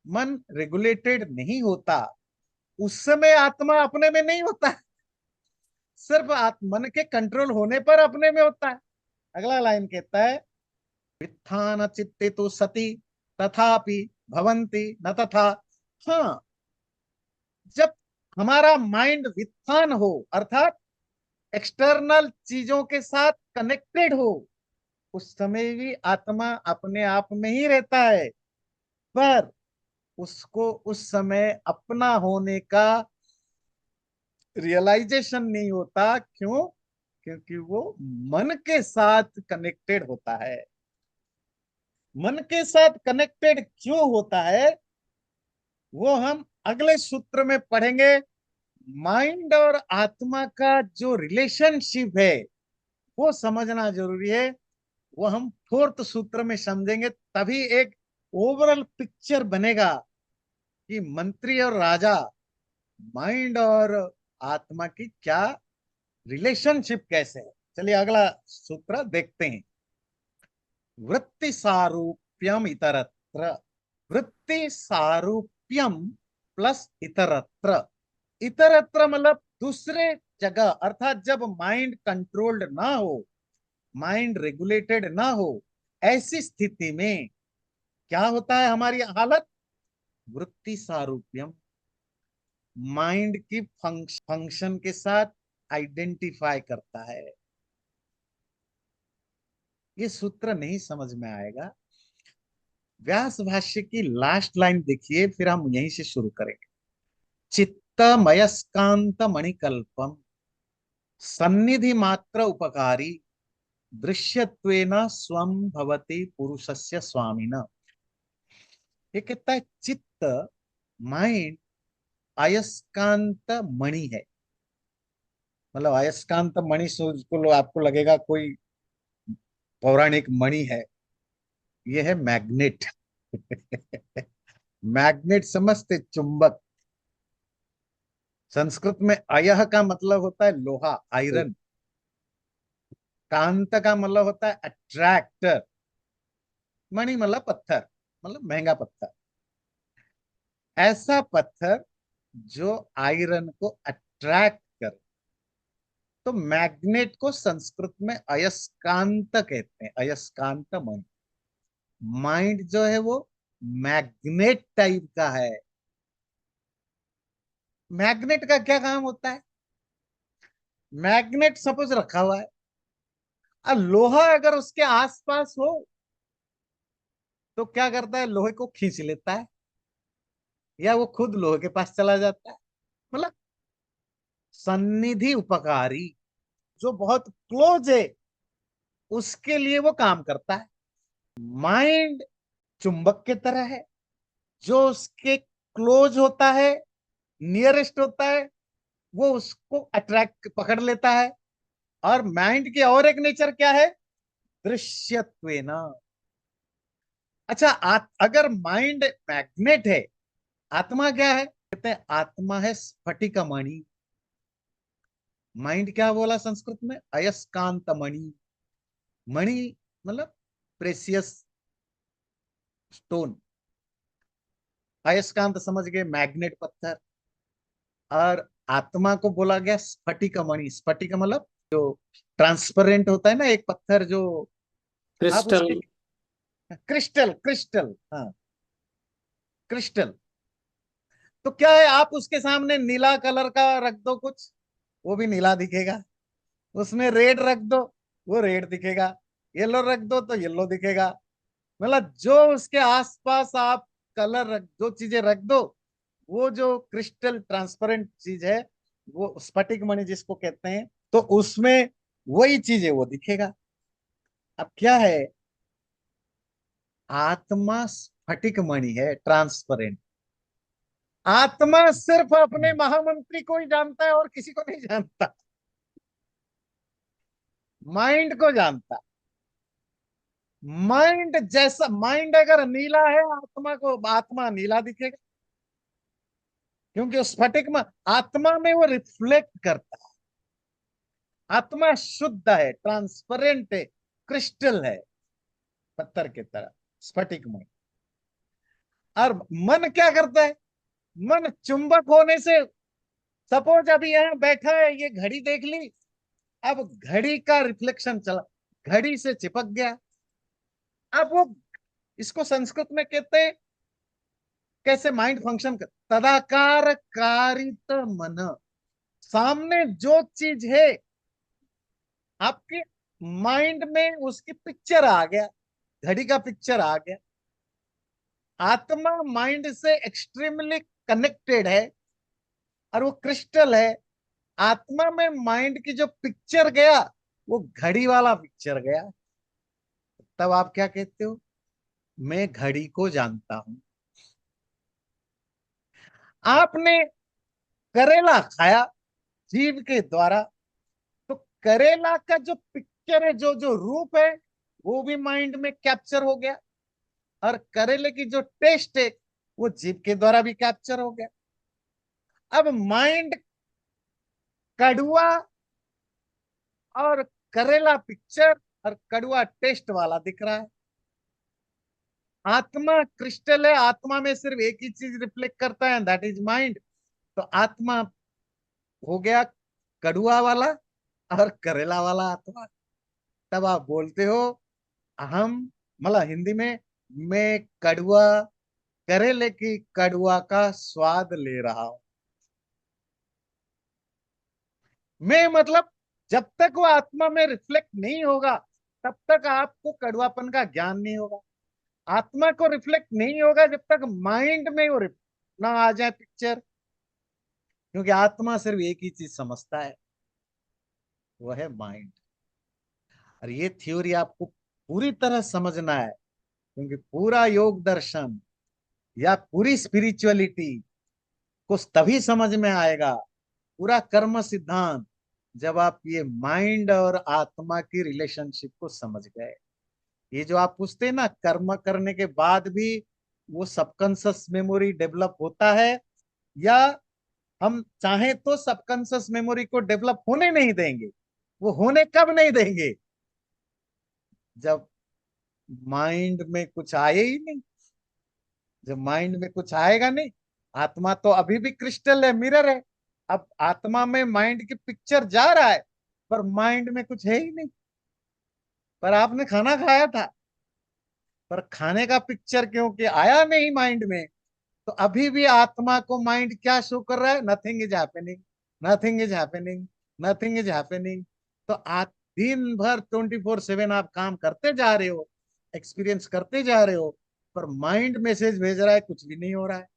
मन रेगुलेटेड नहीं होता, उस समय आत्मा अपने में नहीं होता, सिर्फ मन के कंट्रोल होने पर अपने में होता है। अगला लाइन कहता है, वित्थान चित्ते तो सती तथापि भवंती न तथा। हाँ, जब हमारा माइंड वित्थान हो, अर्थात एक्सटर्नल चीजों के साथ कनेक्टेड हो, उस समय भी आत्मा अपने आप में ही रहता है, पर उसको उस समय अपना होने का रियलाइजेशन नहीं होता। क्यों? क्योंकि वो मन के साथ कनेक्टेड होता है। मन के साथ कनेक्टेड क्यों होता है, वो हम अगले सूत्र में पढ़ेंगे। माइंड और आत्मा का जो रिलेशनशिप है, वो समझना जरूरी है। वो हम फोर्थ सूत्र में समझेंगे, तभी एक ओवरऑल पिक्चर बनेगा कि मंत्री और राजा, माइंड और आत्मा की क्या रिलेशनशिप कैसे है। चलिए अगला सूत्र देखते हैं। वृत्ति सारूप्यम इतरत्र, वृत्ति सारूप्यम प्लस इतरत्र। इतरत्र मतलब दूसरे जगह, अर्थात जब माइंड कंट्रोल्ड ना हो, माइंड रेगुलेटेड ना हो, ऐसी स्थिति में क्या होता है हमारी हालत? वृत्ति सारूप्यम, माइंड की फंक्शन के साथ आइडेंटिफाई करता है। ये सूत्र नहीं समझ में आएगा, व्यास भाष्य की लास्ट लाइन देखिए, फिर हम यहीं से शुरू करेंगे। चित्तमयस्कांत मणिकल्पम सन्निधि मात्र उपकारी दृश्यत्वेन स्वम भवति पुरुषस्य स्वामिन। ये कहता है चित्त, माइंड अयस्कांत मणि है। मतलब अयस्कांत मणि को आपको लगेगा कोई पौराणिक मणि है, ये है मैग्नेट। मैग्नेट समझते, चुंबक। संस्कृत में अयह का मतलब होता है लोहा, आयरन। कांत का मतलब होता है अट्रैक्टर। मणि मतलब पत्थर, मतलब महंगा पत्थर। ऐसा पत्थर जो आयरन को अट्रैक्ट करे। तो मैग्नेट को संस्कृत में अयस्कांत कहते हैं, अयस्कांत मणि। माइंड जो है वो मैग्नेट टाइप का है। मैग्नेट का क्या काम होता है? मैग्नेट सपोज रखा हुआ है, और लोहा अगर उसके आसपास हो तो क्या करता है? लोहे को खींच लेता है, या वो खुद लोहे के पास चला जाता है। मतलब सन्निधि उपकारी, जो बहुत क्लोज है, उसके लिए वो काम करता है। माइंड चुंबक की तरह है, जो उसके क्लोज होता है, नियरेस्ट होता है, वो उसको अट्रैक्ट पकड़ लेता है। और माइंड की और एक नेचर क्या है? दृश्यत्वेना। अच्छा, अगर माइंड मैग्नेट है, आत्मा क्या है? कहते हैं आत्मा है स्फटिक मणि। माइंड क्या बोला संस्कृत में? अयस्कांत मणि। मणि मतलब प्रेसियस स्टोन। अयस्कांत समझ गए, मैग्नेट पत्थर। और आत्मा को बोला गया स्फटिक मणि। स्फटिक मतलब जो ट्रांसपेरेंट होता है ना, एक पत्थर जो आप क्रिस्टल। उसके, क्रिस्टल, क्रिस्टल, हाँ, क्रिस्टल। तो क्या है, आप उसके सामने नीला कलर का रख दो कुछ, वो भी नीला दिखेगा। उसमें रेड रख दो, वो रेड दिखेगा। येलो रख दो तो येलो दिखेगा। मतलब जो उसके आसपास आप कलर रख दो, चीजें रख दो, वो जो क्रिस्टल ट्रांसपेरेंट चीज है, वो स्फटिक मणि जिसको कहते हैं, तो उसमें वही चीज है, वो दिखेगा। अब क्या है, आत्मा स्फटिक मणि है, ट्रांसपेरेंट। आत्मा सिर्फ अपने महामंत्री को ही जानता है और किसी को नहीं जानता, माइंड को जानता। माइंड जैसा, माइंड अगर नीला है, आत्मा को आत्मा नीला दिखेगा, क्योंकि उस स्फटिक में, आत्मा में वो रिफ्लेक्ट करता है। आत्मा शुद्ध है, ट्रांसपेरेंट है, क्रिस्टल है, पत्थर की तरह, स्फटिक में। और मन क्या करता है, मन चुंबक होने से, सपोज अभी यहाँ बैठा है, ये घड़ी देख ली, अब घड़ी का रिफ्लेक्शन चला, घड़ी से चिपक गया। अब वो, इसको संस्कृत में कहते हैं, कैसे माइंड फंक्शन कर, तदाकार कारित मन। सामने जो चीज है आपके माइंड में, उसकी पिक्चर आ गया, घड़ी का पिक्चर आ गया। आत्मा माइंड से एक्सट्रीमली कनेक्टेड है, और वो क्रिस्टल है। आत्मा में माइंड की जो पिक्चर गया, वो घड़ी वाला पिक्चर गया। तब आप क्या कहते हो, मैं घड़ी को जानता हूं। आपने करेला खाया जीव के द्वारा, तो करेला का जो पिक्चर है, जो जो रूप है, वो भी माइंड में कैप्चर हो गया। और करेले की जो टेस्ट है, वो जीभ के द्वारा भी कैप्चर हो गया। अब माइंड कड़वा और करेला पिक्चर और कड़वा टेस्ट वाला दिख रहा है। आत्मा क्रिस्टल है, आत्मा में सिर्फ एक ही चीज रिफ्लेक्ट करता है, दैट इज माइंड। तो आत्मा हो गया कड़वा वाला और करेला वाला आत्मा। तब आप बोलते हो, हम, मतलब हिंदी में, मैं कड़वा, करेले की कड़वा का स्वाद ले रहा हूं। मैं मतलब, जब तक वो आत्मा में रिफ्लेक्ट नहीं होगा, तब तक आपको कड़वापन का ज्ञान नहीं होगा। आत्मा को रिफ्लेक्ट नहीं होगा जब तक माइंड में वो ना आ जाए पिक्चर, क्योंकि आत्मा सिर्फ एक ही चीज समझता है, वो है माइंड। और ये थ्योरी आपको पूरी तरह समझना है, क्योंकि पूरा योग दर्शन या पूरी स्पिरिचुअलिटी को तभी समझ में आएगा, पूरा कर्म सिद्धांत, जब आप ये माइंड और आत्मा की रिलेशनशिप को समझ गए। ये जो आप पूछते हैं ना, कर्म करने के बाद भी वो सबकॉन्शियस मेमोरी डेवलप होता है, या हम चाहें तो सबकॉन्शियस मेमोरी को डेवलप होने नहीं देंगे। वो होने कब नहीं देंगे, जब माइंड में कुछ आए ही नहीं। जब माइंड में कुछ आएगा नहीं, आत्मा तो अभी भी क्रिस्टल है, मिरर है। अब आत्मा में माइंड की पिक्चर जा रहा है, पर माइंड में कुछ है ही नहीं। पर आपने खाना खाया था, पर खाने का पिक्चर क्योंकि आया नहीं माइंड में, तो अभी भी आत्मा को माइंड क्या शो कर रहा है, nothing is happening, nothing is happening, nothing is happening. तो आप दिन भर 24/7 आप काम करते जा रहे हो, एक्सपीरियंस करते जा रहे हो, पर माइंड मैसेज भेज रहा है कुछ भी नहीं हो रहा है।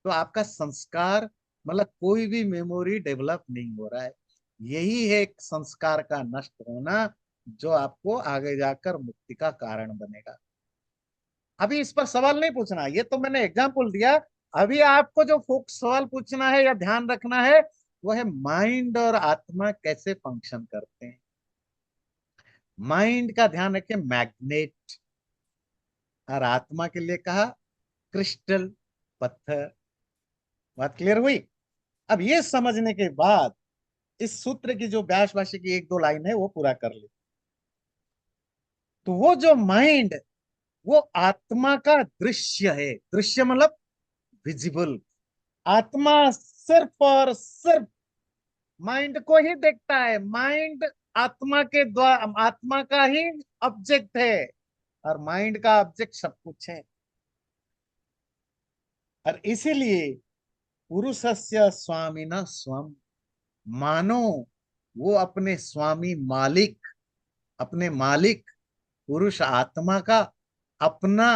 तो आपका संस्कार, मतलब कोई भी मेमोरी डेवलप नहीं हो रहा है। यही है एक संस्कार का नष्ट होना, जो आपको आगे जाकर मुक्ति का कारण बनेगा। अभी इस पर सवाल नहीं पूछना, ये तो मैंने एग्जाम्पल दिया। अभी आपको जो फोकस सवाल पूछना है या ध्यान रखना है, वो है माइंड और आत्मा कैसे फंक्शन करते हैं। माइंड का ध्यान रखें, मैग्नेट, और आत्मा के लिए कहा क्रिस्टल, पत्थर। बात क्लियर हुई। अब ये समझने के बाद इस सूत्र की जो व्यास भाष्य की एक दो लाइन है, वो पूरा कर ले। तो वो जो माइंड, वो आत्मा का दृश्य है। दृश्य मतलब विजिबल। आत्मा सिर्फ और सिर्फ माइंड को ही देखता है। माइंड आत्मा के द्वारा, आत्मा का ही ऑब्जेक्ट है, और माइंड का ऑब्जेक्ट सब कुछ है। और इसीलिए पुरुषस्य स्वामिनः स्वम्, मानो वो अपने स्वामी मालिक, अपने मालिक पुरुष आत्मा का अपना,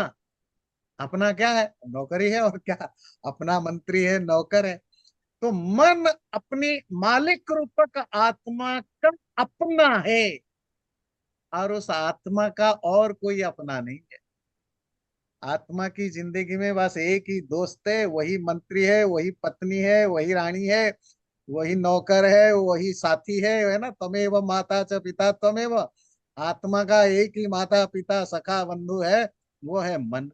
अपना क्या है, नौकरी है, और क्या, अपना मंत्री है, नौकर है। तो मन अपनी मालिक रूपक आत्मा का अपना है, और उस आत्मा का और कोई अपना नहीं है। आत्मा की जिंदगी में बस एक ही दोस्त है, वही मंत्री है, वही पत्नी है, वही रानी है, वही नौकर है, वही साथी है ना। तमेव माता च पिता तमेव। आत्मा का एक ही माता पिता सखा बंधु है, वो है मन।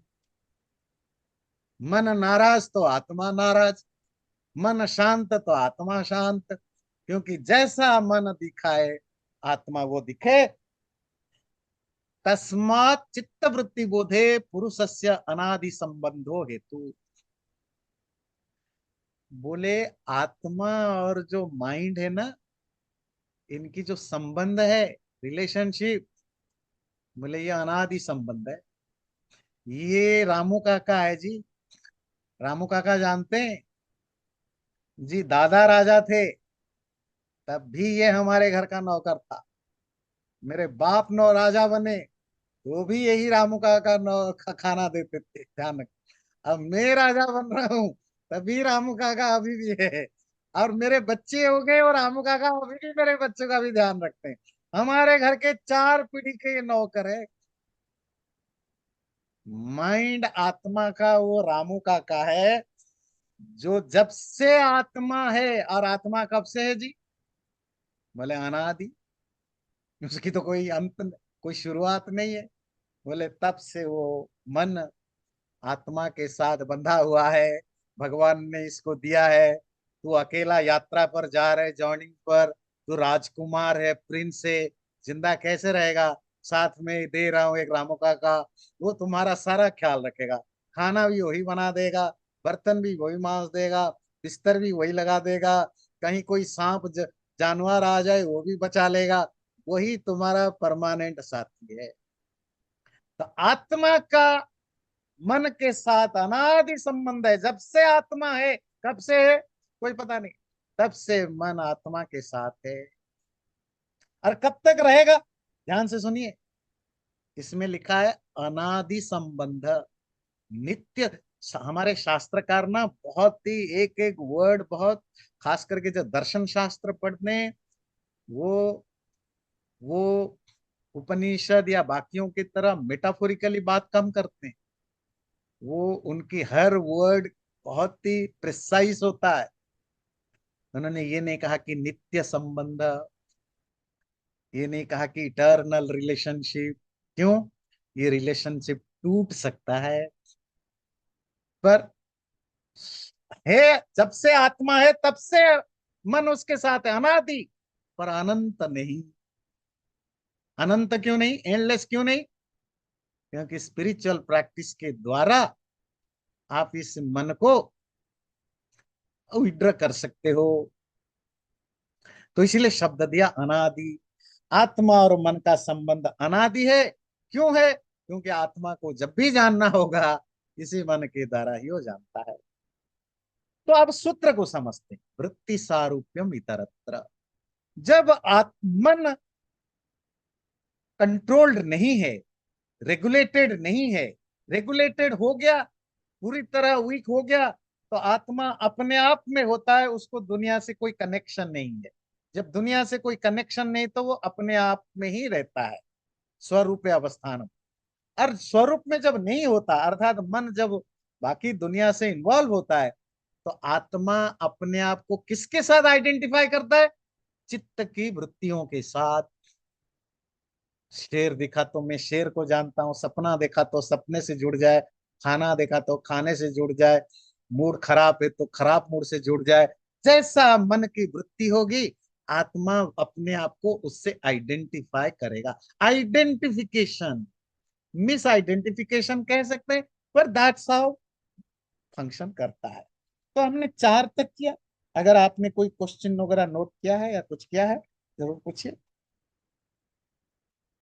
मन नाराज तो आत्मा नाराज, मन शांत तो आत्मा शांत, क्योंकि जैसा मन दिखाए आत्मा वो दिखे। तस्मात् चित्त वृत्ति बोधे पुरुषस्य अनादि संबंधो हेतु। बोले आत्मा और जो माइंड है ना, इनकी जो संबंध है, रिलेशनशिप, बोले ये अनादि संबंध है। ये रामू काका है जी। रामू काका जानते हैं जी, दादा राजा थे तब भी ये हमारे घर का नौकर था। मेरे बाप नौ राजा बने तो भी यही रामू काका खाना देते थे, ध्यान रख। अब मैं राजा बन रहा हूँ तभी रामू काका अभी भी है। और मेरे बच्चे हो गए और रामू काका अभी भी मेरे बच्चों का भी ध्यान रखते हैं। हमारे घर के 4 पीढ़ी के ये नौकर है। माइंड आत्मा का वो रामू काका है, जो जब से आत्मा है। और आत्मा कब से है जी? बोले अनादि। उसकी तो कोई अंत, कोई शुरुआत नहीं है। बोले तब से वो मन आत्मा के साथ बंधा हुआ है। भगवान ने इसको दिया है। तू अकेला यात्रा पर जा रहे, जॉर्निंग पर, तू राजकुमार है, प्रिंस है, जिंदा कैसे रहेगा? साथ में दे रहा हूं एक रामू का, वो तुम्हारा सारा ख्याल रखेगा। खाना भी वही बना देगा, बर्तन भी वही मांज देगा, बिस्तर भी वही लगा देगा। कहीं कोई सांप जानवर आ जाए वो भी बचा लेगा। वही तुम्हारा परमानेंट साथी है। तो आत्मा का मन के साथ अनादि संबंध है। जब से आत्मा है, कब से है कोई पता नहीं, तब से मन आत्मा के साथ है। और कब तक रहेगा? ध्यान से सुनिए, इसमें लिखा है अनादि संबंध, नित्य। हमारे शास्त्रकार ना बहुत ही एक एक वर्ड, बहुत खास करके जो दर्शन शास्त्र पढ़ते हैं, वो वो उपनिषद या बाकियों की तरह मेटाफोरिकली बात कम करते हैं। वो उनकी हर वर्ड बहुत ही प्रिसाइज होता है। उन्होंने ये नहीं कहा कि नित्य संबंध, ये नहीं कहा कि इटर्नल रिलेशनशिप। क्यों? ये रिलेशनशिप टूट सकता है, पर है। जब से आत्मा है तब से मन उसके साथ है, अनादि। पर अनंत नहीं। अनंत क्यों नहीं, एंडलेस क्यों नहीं? क्योंकि स्पिरिचुअल प्रैक्टिस के द्वारा आप इस मन को विड्रॉ कर सकते हो। तो इसीलिए शब्द दिया अनादि। आत्मा और मन का संबंध अनादि है। क्यों है? क्योंकि आत्मा को जब भी जानना होगा इसी मन के द्वारा ही वो जानता है। तो अब सूत्र को समझते हैं, वृत्ति सारूप्यम इतरत्र। जब मन कंट्रोल्ड नहीं है, रेगुलेटेड नहीं है, रेगुलेटेड हो गया, पूरी तरह वीक हो गया, तो आत्मा अपने आप में होता है, उसको दुनिया से कोई कनेक्शन नहीं है। जब दुनिया से कोई कनेक्शन नहीं तो वो अपने आप में ही रहता है, स्वरूप अवस्थान। और स्वरूप में जब नहीं होता, अर्थात मन जब बाकी दुनिया से इन्वॉल्व होता है, तो आत्मा अपने आप को किसके साथ आइडेंटिफाई करता है? चित्त की वृत्तियों के साथ। शेर दिखा तो मैं शेर को जानता हूँ, सपना देखा तो सपने से जुड़ जाए, खाना देखा तो खाने से जुड़ जाए, मूड खराब है तो खराब मूड से जुड़ जाए। जैसा मन की वृत्ति होगी, आत्मा अपने आप को उससे आइडेंटिफाई करेगा। आइडेंटिफिकेशन, मिस आइडेंटिफिकेशन कह सकते हैं, पर दैट्स हाउ फंक्शन करता है। तो हमने 4 तक किया। अगर आपने कोई क्वेश्चन वगैरह नोट किया है या कुछ किया है, जरूर पूछिए।